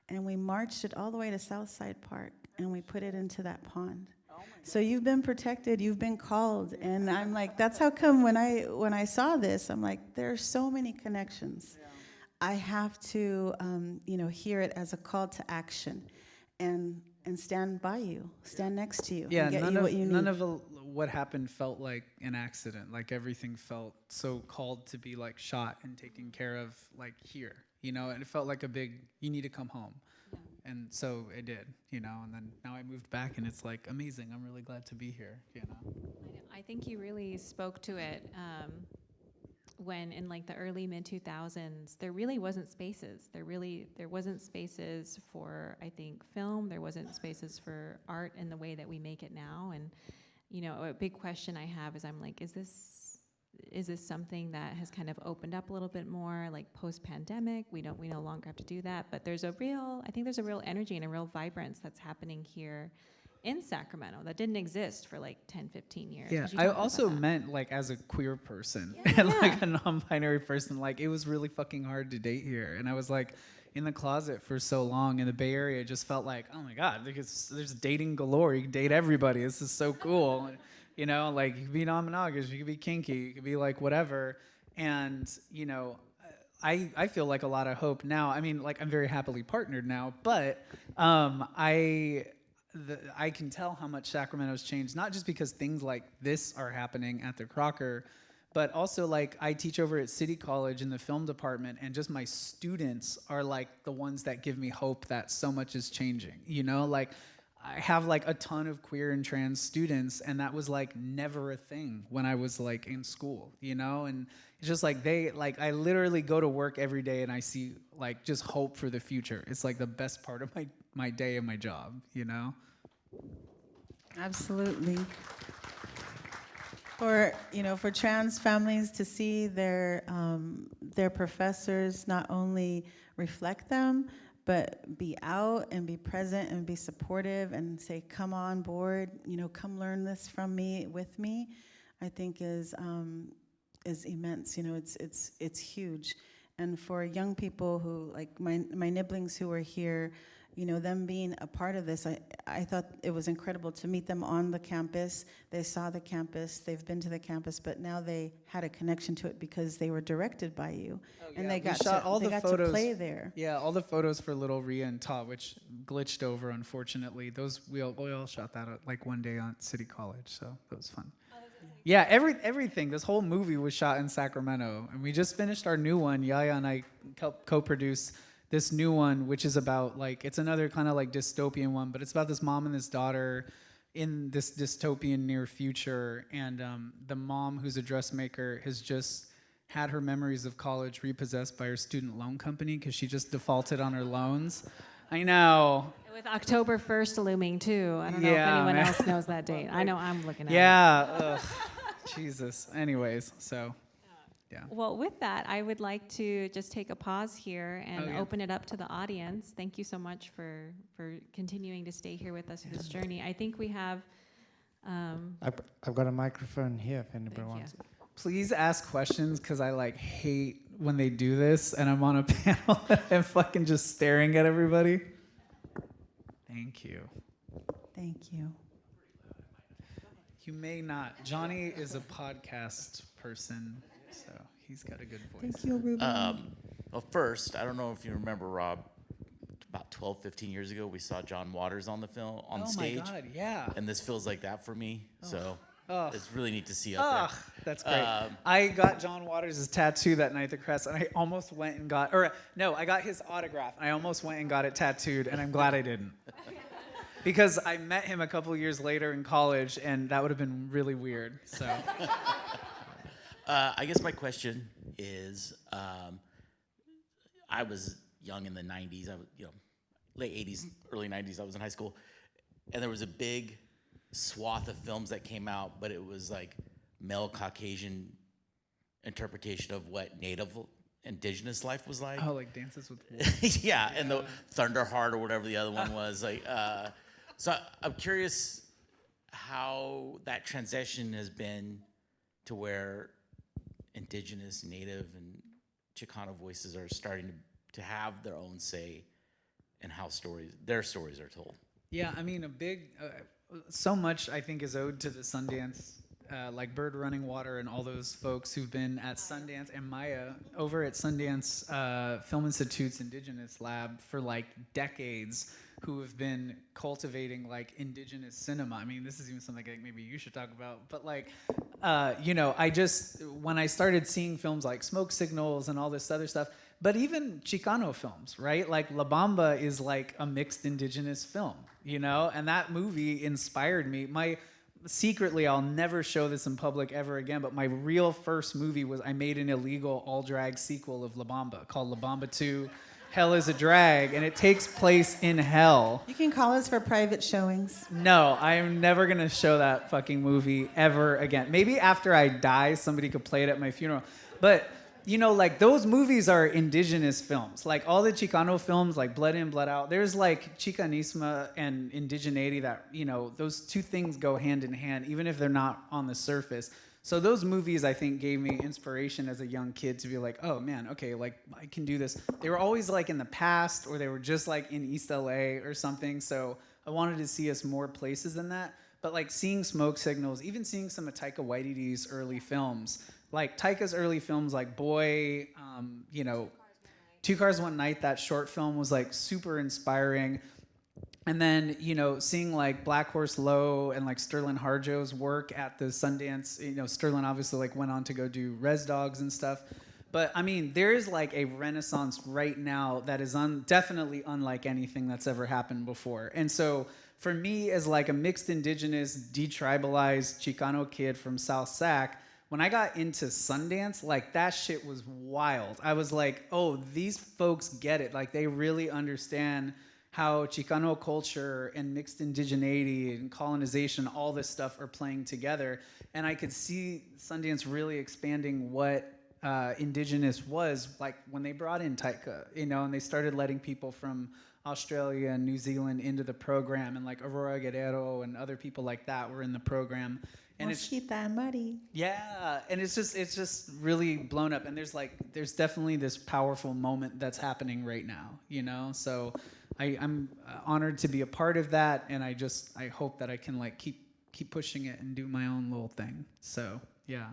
and we marched it all the way to Southside Park, and we put it into that pond. So you've been protected, you've been called, and I'm like, that's how come when I saw this, I'm like, there are so many connections. I have to, hear it as a call to action, and stand by you, stand next to you, and get you what you need. None of what happened felt like an accident. Like everything felt so called to be like shot and taken care of, like here, and it felt like a big, you need to come home. Yeah. And so it did, and then now I moved back and it's like amazing. I'm really glad to be here, I think you really spoke to it when in like the early mid 2000s, there really wasn't spaces. There wasn't spaces for, I think, film. There wasn't spaces for art in the way that we make it now. And, a big question I have is I'm like, is this something that has kind of opened up a little bit more, like post-pandemic? We no longer have to do that, but I think there's a real energy and a real vibrance that's happening here in Sacramento that didn't exist for like 10, 15 years. Yeah, I also meant like as a queer person and like a non-binary person, like it was really fucking hard to date here. And I was like in the closet for so long in the Bay Area. It just felt like, oh my God, because there's dating galore. You can date everybody. This is so cool. Like you could be non-monogamous, you could be kinky, you could be like whatever. And, I feel like a lot of hope now. I mean, like I'm very happily partnered now, but I can tell how much Sacramento's changed, not just because things like this are happening at the Crocker, but also like I teach over at City College in the film department, and just my students are like the ones that give me hope that so much is changing, like I have like a ton of queer and trans students, and that was like never a thing when I was like in school, and it's just like I literally go to work every day and I see like just hope for the future. It's like the best part of my day and my job, Absolutely. For trans families to see their professors not only reflect them, but be out and be present and be supportive and say, come on board, come learn this from me, with me, I think is immense. It's huge. And for young people who, like my nibblings who are here, them being a part of this, I thought it was incredible to meet them on the campus. They saw the campus, they've been to the campus, but now they had a connection to it because they were directed by you. Oh, yeah. And they got to play there. Yeah, all the photos for Little Rhea and Todd, which glitched over, unfortunately. Those we all shot that like one day on City College, so that was fun. Yeah, everything. This whole movie was shot in Sacramento, and we just finished our new one. Yaya and I co-produced this new one, which is about like, it's another kind of like dystopian one, but it's about this mom and this daughter in this dystopian near future. And the mom, who's a dressmaker, has just had her memories of college repossessed by her student loan company because she just defaulted on her loans. I know. With October 1st looming too. I don't know if anyone else knows that date. I know I'm looking at it. Yeah. Jesus. Anyways, so. Yeah. Well, with that, I would like to just take a pause here and open it up to the audience. Thank you so much for continuing to stay here with us for this journey. I think we have... I've got a microphone here if anybody Thank wants you. it. Please ask questions, because I like hate when they do this and I'm on a panel and I'm fucking just staring at everybody. Thank you. Thank you. You may not. Johnny is a podcast person, so he's got a good voice. Thank you, Ruben. Well, first, I don't know if you remember, Rob, about 12, 15 years ago, we saw John Waters on the film, on stage. Oh my God, yeah. And this feels like that for me, so Oh. it's really neat to see up there. That's great. I got John Waters' tattoo that night at the Crest, and I almost went and got, I got his autograph, and I almost went and got it tattooed, and I'm glad I didn't. Because I met him a couple years later in college, and that would have been really weird, so. I guess my question is, I was young in the 90s, late 80s, early 90s, I was in high school, and there was a big swath of films that came out, but it was like male Caucasian interpretation of what Native Indigenous life was like. Oh, like Dances with Wolves. Yeah, and the Thunderheart or whatever the other one was. So I'm curious how that transition has been to where Indigenous, Native, and Chicano voices are starting to have their own say in how their stories are told. Yeah, I mean, so much I think is owed to the Sundance, like Bird Running Water and all those folks who've been at Sundance, and Maya over at Sundance Film Institute's Indigenous Lab for like decades, who have been cultivating like indigenous cinema. I mean, this is even something like maybe you should talk about, but like, when I started seeing films like Smoke Signals and all this other stuff, but even Chicano films, right? Like La Bamba is like a mixed indigenous film, and that movie inspired me. Secretly, I'll never show this in public ever again, but my real first movie was I made an illegal all-drag sequel of La Bamba called La Bamba 2, Hell is a Drag, and it takes place in hell. You can call us for private showings. No, I am never going to show that fucking movie ever again. Maybe after I die, somebody could play it at my funeral. But, like those movies are indigenous films. Like all the Chicano films, like Blood In, Blood Out, there's like Chicanismo and indigeneity that, those two things go hand in hand, even if they're not on the surface. So those movies, I think, gave me inspiration as a young kid to be like, oh man, okay, like I can do this. They were always like in the past, or they were just like in East LA or something. So I wanted to see us more places than that. But like seeing Smoke Signals, even seeing some of Taika Waititi's early films, like Taika's early films like Boy, Two Cars One Night, that short film was like super inspiring. And then, seeing like Black Horse Low and like Sterling Harjo's work at the Sundance, Sterling obviously like went on to go do Res Dogs and stuff. But I mean, there is like a renaissance right now that is definitely unlike anything that's ever happened before. And so for me as like a mixed indigenous, detribalized Chicano kid from South Sac, when I got into Sundance, like that shit was wild. I was like, oh, these folks get it. Like they really understand how Chicano culture and mixed indigeneity and colonization, all this stuff are playing together. And I could see Sundance really expanding what indigenous was, like when they brought in Taika, and they started letting people from Australia and New Zealand into the program, and like Aurora Guerrero and other people like that were in the program. And Mosquita and Muddy. Yeah, and it's just really blown up. And there's definitely this powerful moment that's happening right now, So I'm honored to be a part of that, and I hope that I can like keep pushing it and do my own little thing. So yeah,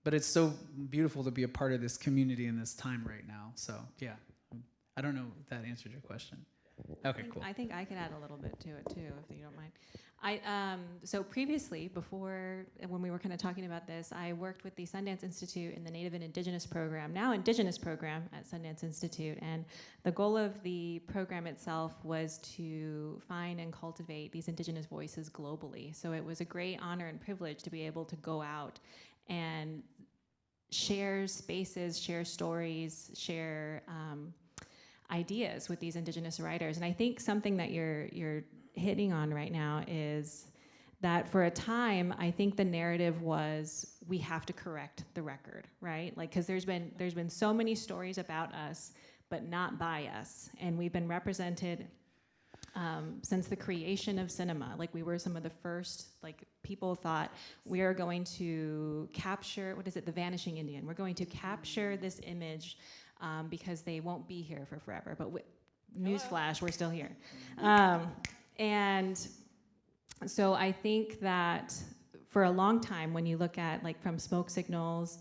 but it's so beautiful to be a part of this community in this time right now. So yeah, I don't know if that answered your question. Okay, cool. I think I can add a little bit to it too, if you don't mind. So previously, when we were kind of talking about this, I worked with the Sundance Institute in the Native and Indigenous program, now Indigenous program at Sundance Institute. And the goal of the program itself was to find and cultivate these Indigenous voices globally. So it was a great honor and privilege to be able to go out and share spaces, share stories, share ideas with these Indigenous writers. And I think something that you're hitting on right now is that for a time, I think the narrative was we have to correct the record, right? Like, because there's been so many stories about us, but not by us, and we've been represented since the creation of cinema. Like, we were some of the first, like, people thought we are going to capture, what is it, the vanishing Indian. We're going to capture this image because they won't be here for forever. But newsflash, we're still here. And so I think that for a long time, when you look at, like, from smoke signals,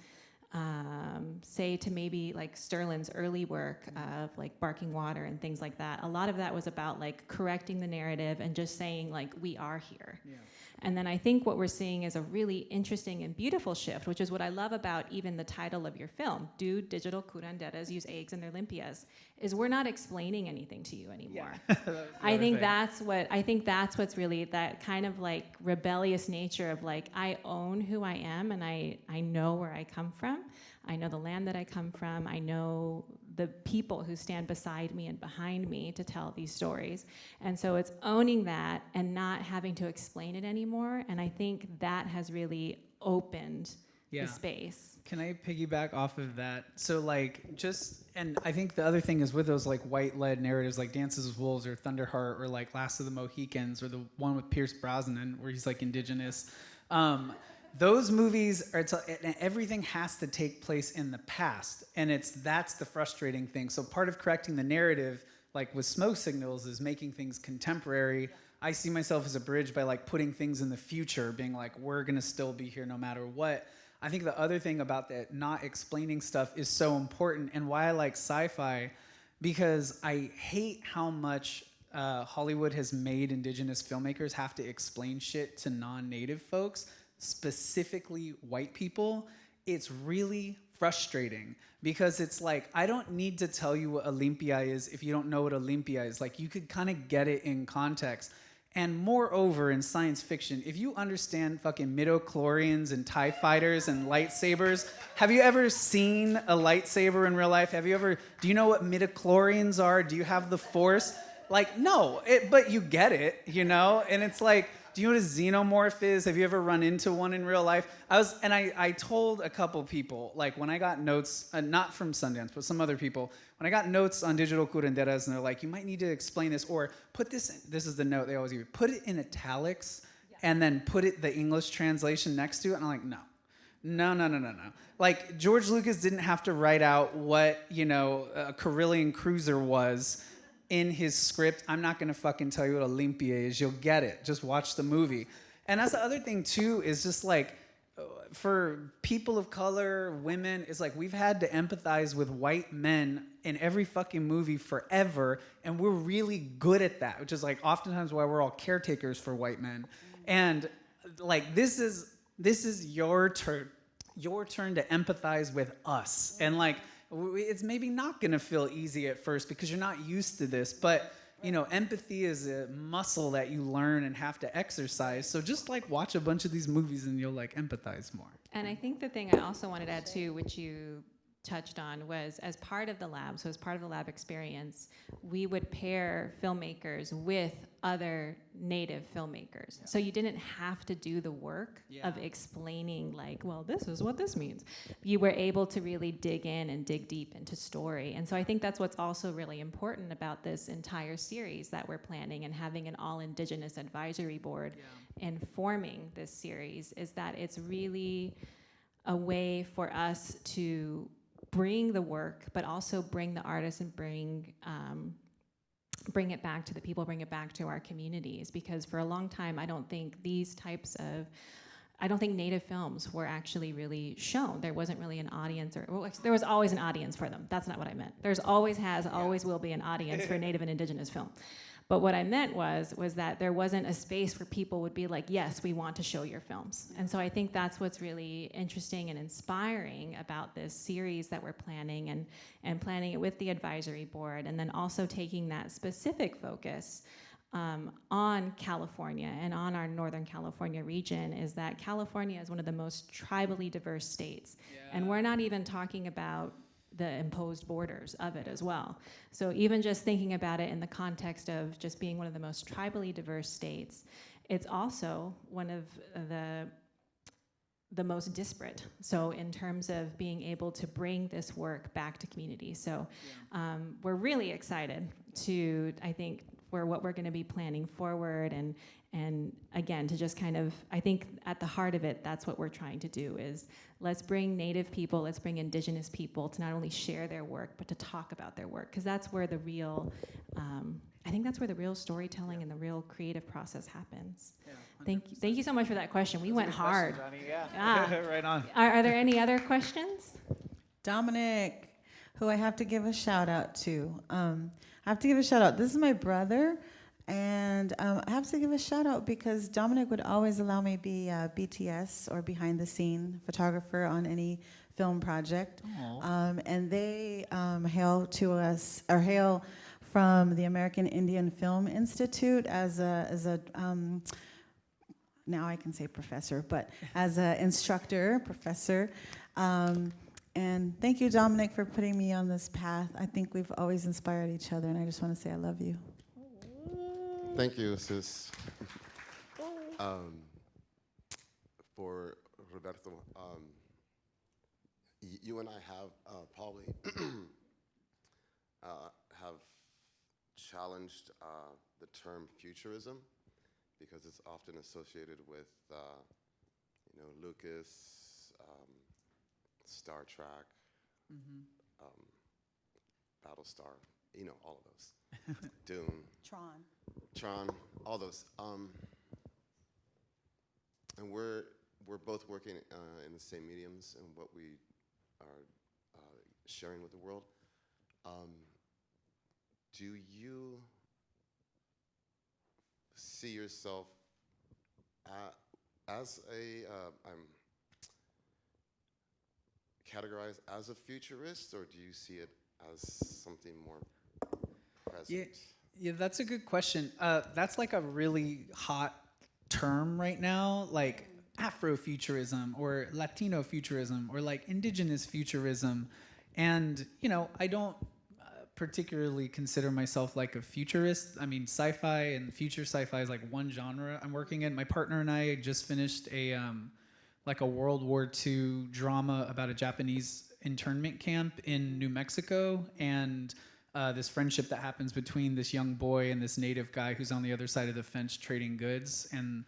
say to maybe like Sterlin's early work of like Barking Water and things like that, a lot of that was about like correcting the narrative and just saying like, we are here. Yeah. And then I think what we're seeing is a really interesting and beautiful shift, which is what I love about even the title of your film, Do Digital Curanderas Use Eggs in Their Limpias, is we're not explaining anything to you anymore. Yeah. I think that's what's really that kind of like rebellious nature of like, I own who I am and I know where I come from. I know the land that I come from. I know the people who stand beside me and behind me to tell these stories. And so it's owning that and not having to explain it anymore. And I think that has really opened the space. Can I piggyback off of that? So like and I think the other thing is with those like white-led narratives like Dances with Wolves or Thunderheart or like Last of the Mohicans or the one with Pierce Brosnan where he's like indigenous. Those movies are, everything has to take place in the past, and that's the frustrating thing. So part of correcting the narrative, like with Smoke Signals, is making things contemporary. I see myself as a bridge by like putting things in the future, being like, we're gonna still be here no matter what. I think the other thing about that not explaining stuff is so important, and why I like sci-fi, because I hate how much Hollywood has made indigenous filmmakers have to explain shit to non-native folks, specifically white people. It's really frustrating because it's like, I don't need to tell you what Olympia is if you don't know what Olympia is. Like, you could kind of get it in context. And moreover, in science fiction, if you understand fucking midichlorians and TIE fighters and lightsabers, have you ever seen a lightsaber in real life? Do you know what midichlorians are? Do you have the Force? Like, no, but you get it, you know? And it's like, do you know what a xenomorph is? Have you ever run into one in real life? I told a couple people, like when I got notes, not from Sundance, but some other people, when I got notes on digital curanderas, and they're like, you might need to explain this, or put this, this is the note they always give, put it in italics, and then put the English translation next to it, and I'm like, no. Like, George Lucas didn't have to write out what, a Carillion cruiser was in his script. I'm not gonna fucking tell you what Olympia is. You'll get it. Just watch the movie. And that's the other thing too, is just like, for people of color, women, it's like we've had to empathize with white men in every fucking movie forever, and we're really good at that, which is like oftentimes why we're all caretakers for white men. And like, this is your turn to empathize with us. And like, it's maybe not going to feel easy at first because you're not used to this, but empathy is a muscle that you learn and have to exercise. So just like watch a bunch of these movies and you'll like empathize more. And I think the thing I also wanted to add too, which you touched on, was as part of the lab, so as part of the lab experience, we would pair filmmakers with other native filmmakers. So you didn't have to do the work of explaining like, well, this is what this means. You were able to really dig in and dig deep into story. And so I think that's what's also really important about this entire series that we're planning and having an all-Indigenous advisory board informing this series, is that it's really a way for us to bring the work, but also bring the artists and bring it back to the people, bring it back to our communities. Because for a long time, I don't think native films were actually really shown. There wasn't really an audience, there was always an audience for them. That's not what I meant. There's always will be an audience for native and indigenous film. But what I meant was that there wasn't a space where people would be like, yes, we want to show your films. And so I think that's what's really interesting and inspiring about this series that we're planning, and planning it with the advisory board, and then also taking that specific focus on California and on our Northern California region, is that California is one of the most tribally diverse states. And we're not even talking about the imposed borders of it as well. So even just thinking about it in the context of just being one of the most tribally diverse states, it's also one of the most disparate. So in terms of being able to bring this work back to community. So we're really excited to, I think, for what we're gonna be planning forward, and again, to just kind of, I think at the heart of it, that's what we're trying to do is let's bring Native people, let's bring Indigenous people to not only share their work, but to talk about their work, because that's where the real, I think that's where the real storytelling and the real creative process happens. Yeah, Thank you so much for that question. We went hard. Yeah. Right on. Are there any other questions? Dominic, who I have to give a shout out to. I have to give a shout out. This is my brother, and I have to give a shout out because Dominic would always allow me be BTS or behind the scene photographer on any film project. And they hail from the American Indian Film Institute as a now I can say professor, but as an instructor, professor. And thank you, Dominic, for putting me on this path. I think we've always inspired each other, and I just want to say I love you. Thank you, sis. For Roberto, you and I have probably have challenged the term futurism, because it's often associated with, Lucas, Star Trek, Battlestar, all of those. Dune. Tron, all those. And we're both working in the same mediums and what we are sharing with the world. Do you see yourself as categorized as a futurist, or do you see it as something more present? Yeah, that's a good question. That's like a really hot term right now, like Afrofuturism or Latino futurism or like Indigenous futurism. And, I don't particularly consider myself like a futurist. I mean, sci-fi and future sci-fi is like one genre I'm working in. My partner and I just finished a World War II drama about a Japanese internment camp in New Mexico, and this friendship that happens between this young boy and this native guy who's on the other side of the fence trading goods. And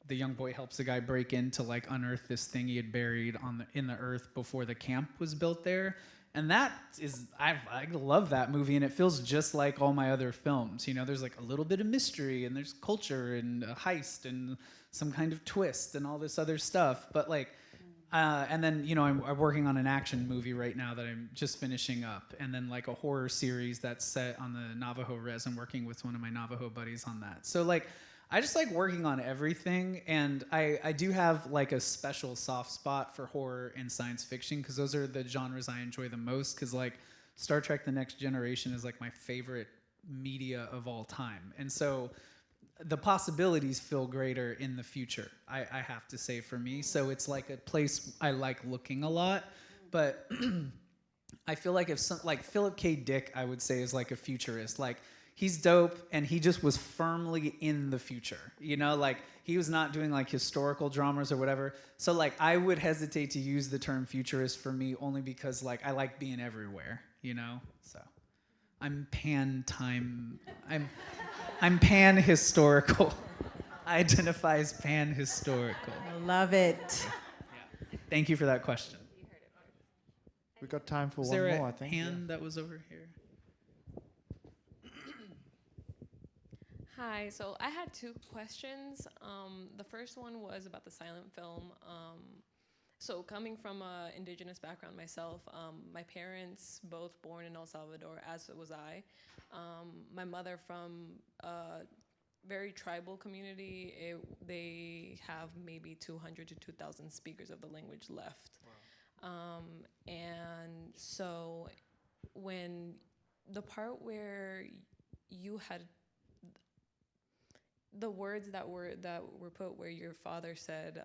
the young boy helps the guy break in to like unearth this thing he had buried in the earth before the camp was built there. And that is, I love that movie, and it feels just like all my other films. There's like a little bit of mystery, and there's culture, and a heist, and some kind of twist, and all this other stuff. But like, and then, I'm working on an action movie right now that I'm just finishing up, and then like a horror series that's set on the Navajo res. I'm working with one of my Navajo buddies on that. So like, I just like working on everything, and I do have like a special soft spot for horror and science fiction, because those are the genres I enjoy the most, because like Star Trek The Next Generation is like my favorite media of all time. And so the possibilities feel greater in the future, I have to say, for me. So it's like a place I like looking a lot. But I feel like like Philip K. Dick, I would say, is like a futurist. Like, he's dope, and he just was firmly in the future, like he was not doing like historical dramas or whatever. So like I would hesitate to use the term futurist for me, only because like I like being everywhere, so I'm pan historical. I identify as pan historical. I love it. Yeah. Thank you for that question. We got time for Was one there more, I a think. hand that was over here? Hi, so I had two questions. The first one was about the silent film. So coming from an Indigenous background myself, my parents both born in El Salvador, as was I. My mother from a very tribal community. They have maybe 200 to 2,000 speakers of the language left. Wow. And so when the part where you had the words that were put where your father said,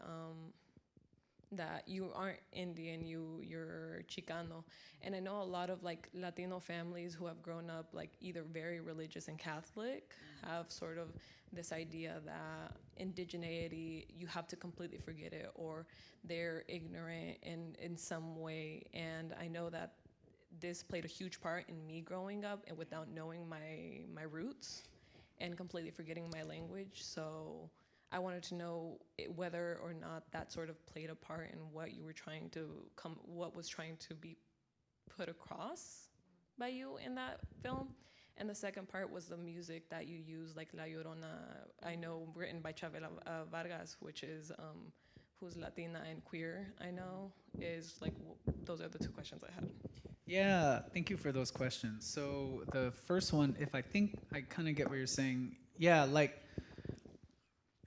that you aren't Indian, you're Chicano. And I know a lot of like Latino families who have grown up like either very religious and Catholic have sort of this idea that indigeneity, you have to completely forget it, or they're ignorant in some way. And I know that this played a huge part in me growing up and without knowing my roots and completely forgetting my language. So I wanted to know whether or not that sort of played a part in what you were trying to what was trying to be put across by you in that film. And the second part was the music that you used, like La Llorona, I know written by Chavela Vargas, which is who's Latina and queer, I know, is like, those are the two questions I had. Yeah, thank you for those questions. So the first one, if I think I kind of get what you're saying, yeah, like,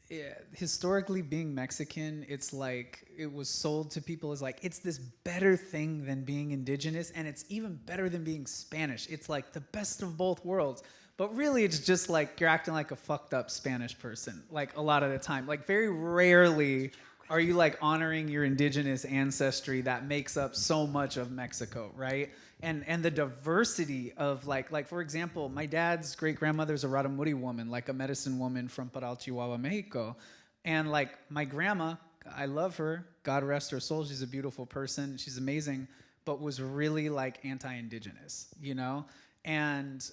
yeah, historically being Mexican, it's like it was sold to people as like it's this better thing than being indigenous, and it's even better than being Spanish. It's like the best of both worlds. But really, it's just like you're acting like a fucked up Spanish person, like a lot of the time. Like very rarely are you like honoring your indigenous ancestry that makes up so much of Mexico, right? And the diversity of like for example, my dad's great grandmother's a Raramuri woman, like a medicine woman from Parral, Chihuahua, Mexico. And like my grandma, I love her, God rest her soul, she's a beautiful person, she's amazing, but was really like anti-indigenous, you know? And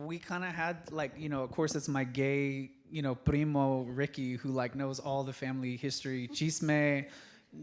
we kind of had like, you know, of course it's my gay, you know, primo Ricky who like knows all the family history, chisme.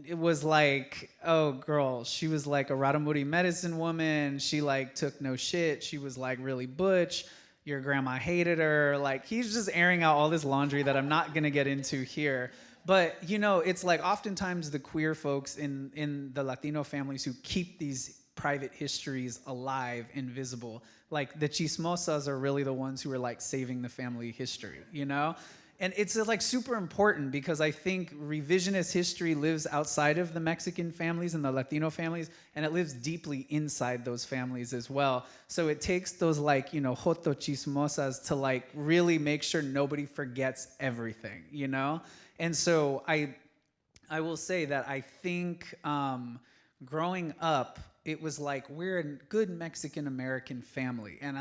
It was like, oh girl, she was like a Raramuri medicine woman. She like took no shit. She was like really butch. Your grandma hated her. Like he's just airing out all this laundry that I'm not gonna get into here. But you know, it's like oftentimes the queer folks in the Latino families who keep these private histories alive and visible. Like the chismosas are really the ones who are like saving the family history, you know? And it's like super important because I think revisionist history lives outside of the Mexican families and the Latino families, and it lives deeply inside those families as well. So it takes those like, you know, joto chismosas to like really make sure nobody forgets everything, you know? And so I will say that I think growing up, it was like we're a good Mexican-American family. And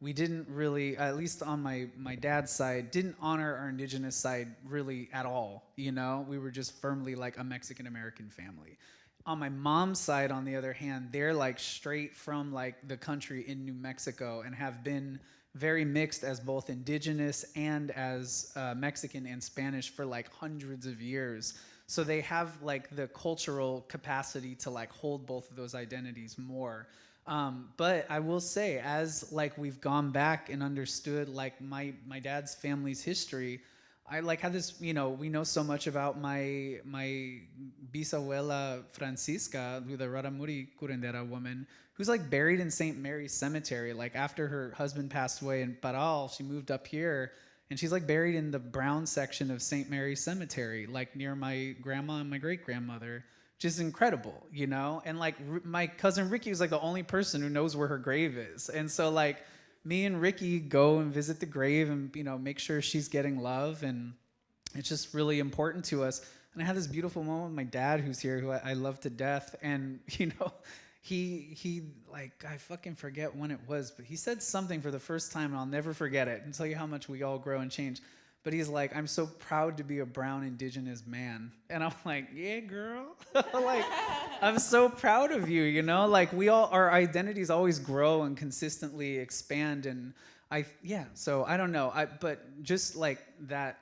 we didn't really, at least on my dad's side, didn't honor our indigenous side really at all, you know? We were just firmly like a Mexican-American family. On my mom's side, on the other hand, they're like straight from like the country in New Mexico and have been very mixed as both indigenous and as Mexican and Spanish for like hundreds of years. So they have like the cultural capacity to like hold both of those identities more. But I will say, as like we've gone back and understood like my dad's family's history, I like had this, you know, we know so much about my bisabuela Francisca, who the Raramuri curandera woman, who's like buried in St. Mary's Cemetery. Like after her husband passed away in Parral, she moved up here, and she's like buried in the brown section of St. Mary's Cemetery, like near my grandma and my great grandmother. Which is incredible, you know? And like my cousin Ricky was like the only person who knows where her grave is. And so like me and Ricky go and visit the grave and, you know, make sure she's getting love. And it's just really important to us. And I had this beautiful moment with my dad who's here, who I love to death. And, you know, he like, I fucking forget when it was, but he said something for the first time and I'll never forget it and tell you how much we all grow and change. But he's like, I'm so proud to be a brown indigenous man. And I'm like, yeah, girl. Like, I'm so proud of you, you know? Like, our identities always grow and consistently expand. And so I don't know. But just like that,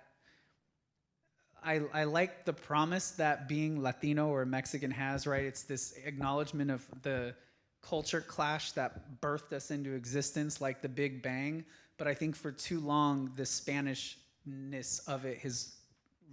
I like the promise that being Latino or Mexican has, right? It's this acknowledgement of the culture clash that birthed us into existence, like the Big Bang. But I think for too long, the Spanish of it has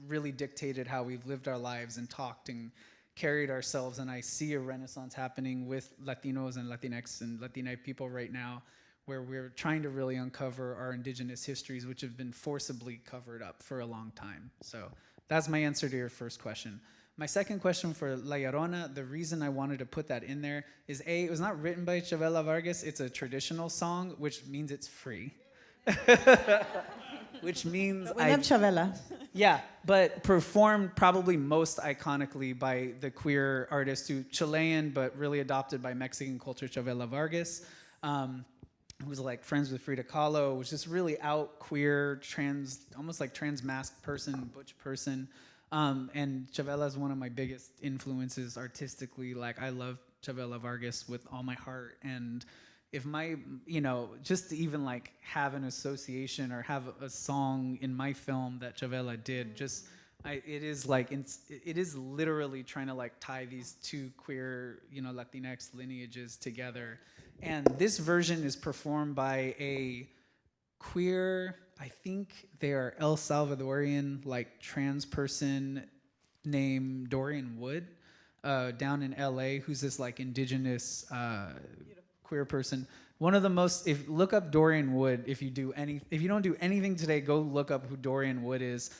really dictated how we've lived our lives and talked and carried ourselves. And I see a renaissance happening with Latinos and Latinx and Latina people right now, where we're trying to really uncover our indigenous histories, which have been forcibly covered up for a long time. So that's my answer to your first question. My second question for La Llorona, the reason I wanted to put that in there is it was not written by Chavela Vargas. It's a traditional song, which means it's free. which means We love Chavela. yeah, but performed probably most iconically by the queer artist who Chilean, but really adopted by Mexican culture, Chavela Vargas, who was like friends with Frida Kahlo, was just really out queer, almost like trans-masked person, butch person. And Chavela is one of my biggest influences artistically. Like, I love Chavela Vargas with all my heart. And if my, just to even like have an association or have a song in my film that Chavela did, it is literally trying to like tie these two queer, Latinx lineages together. And this version is performed by a queer, I think they are El Salvadorian, like trans person named Dorian Wood, down in LA, who's this like indigenous queer person. One of the most, look up Dorian Wood. If you don't do anything today, go look up who Dorian Wood is.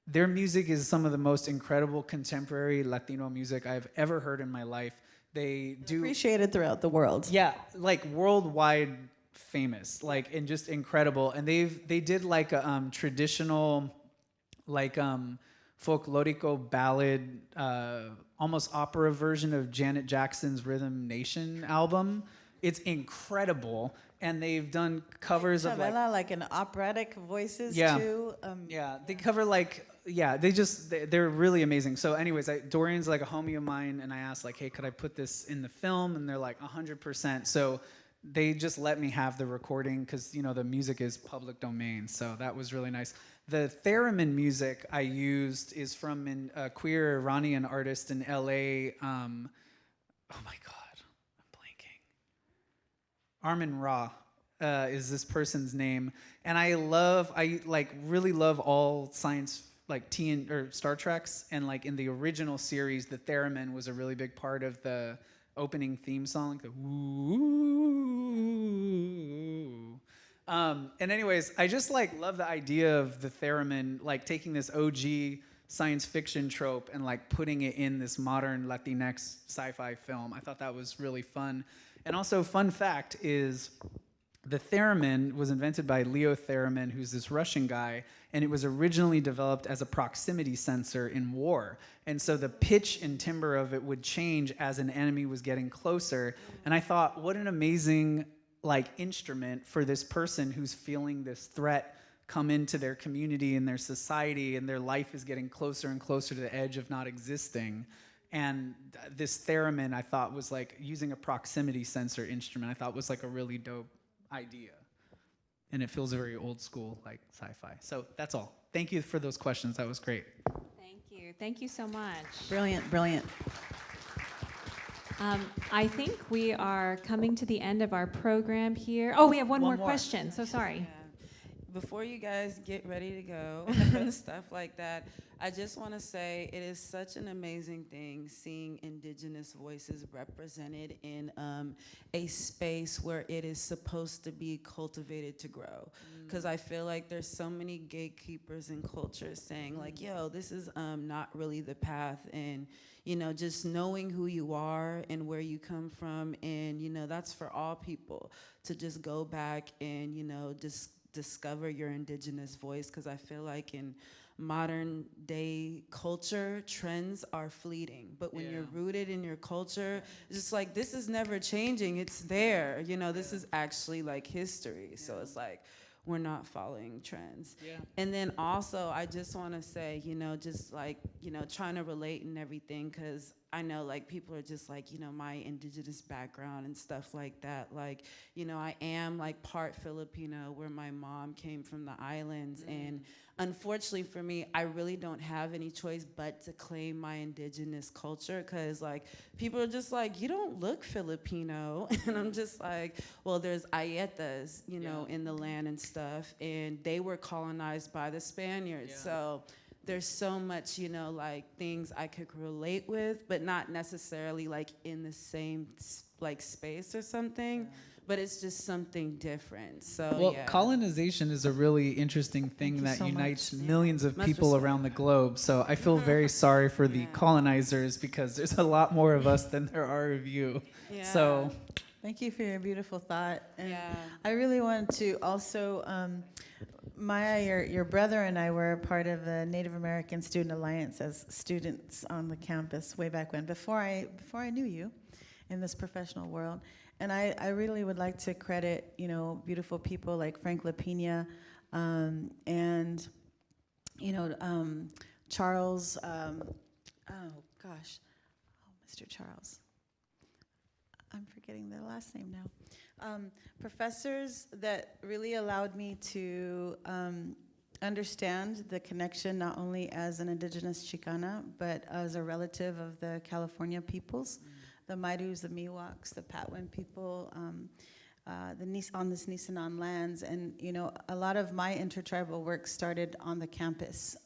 Their music is some of the most incredible contemporary Latino music I've ever heard in my life. They do Appreciated throughout the world. yeah, like worldwide famous, like, and just incredible. And they did like a traditional, like folklorico ballad, almost opera version of Janet Jackson's Rhythm Nation album. It's incredible. And they've done covers of Chavela, like an operatic voices Yeah. too. yeah, they cover like, they're really amazing. So anyways, Dorian's like a homie of mine, and I asked like, hey, could I put this in the film? And they're like 100%. So they just let me have the recording because, the music is public domain. So that was really nice. The theremin music I used is from a queer Iranian artist in LA. Oh my God, I'm blanking. Armin Ra is this person's name. And I really love all science, like or Star Treks. And like in the original series, the theremin was a really big part of the opening theme song, the woo. And anyways, I just like love the idea of the theremin, like taking this OG science fiction trope and like putting it in this modern Latinx sci-fi film. I thought that was really fun. And also, fun fact is, the theremin was invented by Leo Theremin, who's this Russian guy, and it was originally developed as a proximity sensor in war. And so the pitch and timbre of it would change as an enemy was getting closer. And I thought, what an amazing instrument for this person who's feeling this threat come into their community and their society, and their life is getting closer and closer to the edge of not existing. And this theremin, I thought, was like using a proximity sensor instrument. I thought was like a really dope idea. And it feels very old school, like sci-fi. So that's all. Thank you for those questions. That was great. Thank you. Thank you so much. Brilliant, brilliant. I think we are coming to the end of our program here. Oh, we have one more question. So sorry. Yeah. Before you guys get ready to go and stuff like that, I just want to say it is such an amazing thing seeing Indigenous voices represented in a space where it is supposed to be cultivated to grow. Because I feel like there's so many gatekeepers in culture saying like, yo, this is not really the path. And, just knowing who you are and where you come from. And, that's for all people to just go back and, just discover your Indigenous voice, because I feel like in modern day culture, trends are fleeting. But when you're rooted in your culture, it's just like, this is never changing. It's there. This is actually like history. So it's like, we're not following trends. Yeah. And then also, I just want to say, just like, trying to relate and everything, because I know like people are just like, my Indigenous background and stuff like that. Like, I am like part Filipino, where my mom came from the islands. And unfortunately for me, I really don't have any choice but to claim my Indigenous culture, because like people are just like, you don't look Filipino. And I'm just like, well, there's Ayetas, in the land and stuff. And they were colonized by the Spaniards. Yeah. So there's so much, like things I could relate with, but not necessarily like in the same like space or something. Yeah. But it's just something different. So colonization is a really interesting thing that unites millions of people around the globe. So I feel very sorry for the colonizers, because there's a lot more of us than there are of you. Yeah. So thank you for your beautiful thought. And I really wanted to also Maya, your brother and I were part of the Native American Student Alliance as students on the campus way back when, before I knew you in this professional world. And I really would like to credit, you know, beautiful people like Frank LaPina, and, you know, Charles, Mr. Charles. I'm forgetting their last name now. Professors that really allowed me to understand the connection not only as an Indigenous Chicana, but as a relative of the California peoples, the Mairus, the Miwoks, the Patwin people, on this Nisenan lands. And, you know, a lot of my intertribal work started on the campus.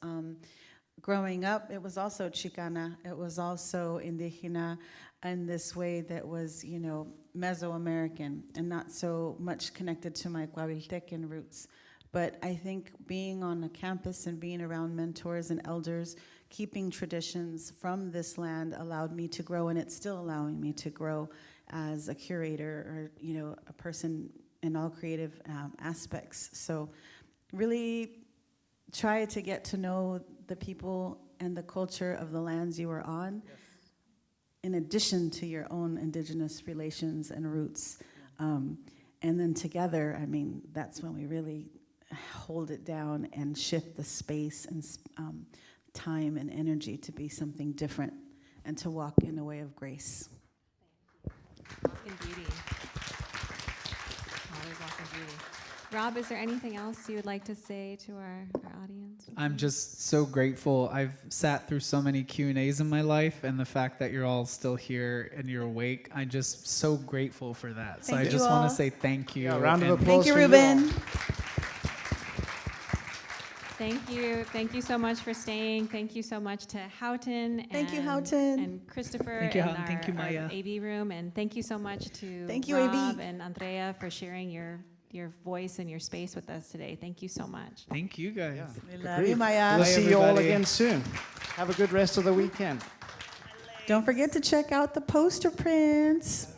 Growing up, it was also Chicana, it was also Indigena, in this way that was, you know, Mesoamerican and not so much connected to my Coahuiltecan roots. But I think being on a campus and being around mentors and elders, keeping traditions from this land allowed me to grow, and it's still allowing me to grow as a curator or, you know, a person in all creative aspects. So really try to get to know the people and the culture of the lands you are on, yes, in addition to your own Indigenous relations and roots. And then together, I mean, that's when we really hold it down and shift the space and time and energy to be something different and to walk in a way of grace. Walk in beauty. Always walk in beauty. Rob, is there anything else you would like to say to our audience? I'm just so grateful. I've sat through so many Q&As in my life, and the fact that you're all still here and you're awake, I'm just so grateful for that. So I just want to say thank you. Yeah, round of applause. Thank you, Ruben. Thank you. Thank you so much for staying. Thank you so much to Houghton. Thank you, Houghton. And Christopher. Thank you, and Houghton. Thank you, Maya. Our AV room. And thank you so much to Thank you, Rob AV. and Andrea for sharing your voice and your space with us today. Thank you so much. Thank you, guys. Yeah. We love Agreed. you, Maya. We'll Bye, see you all everybody. again soon. Have a good rest of the weekend. Don't forget to check out the poster prints.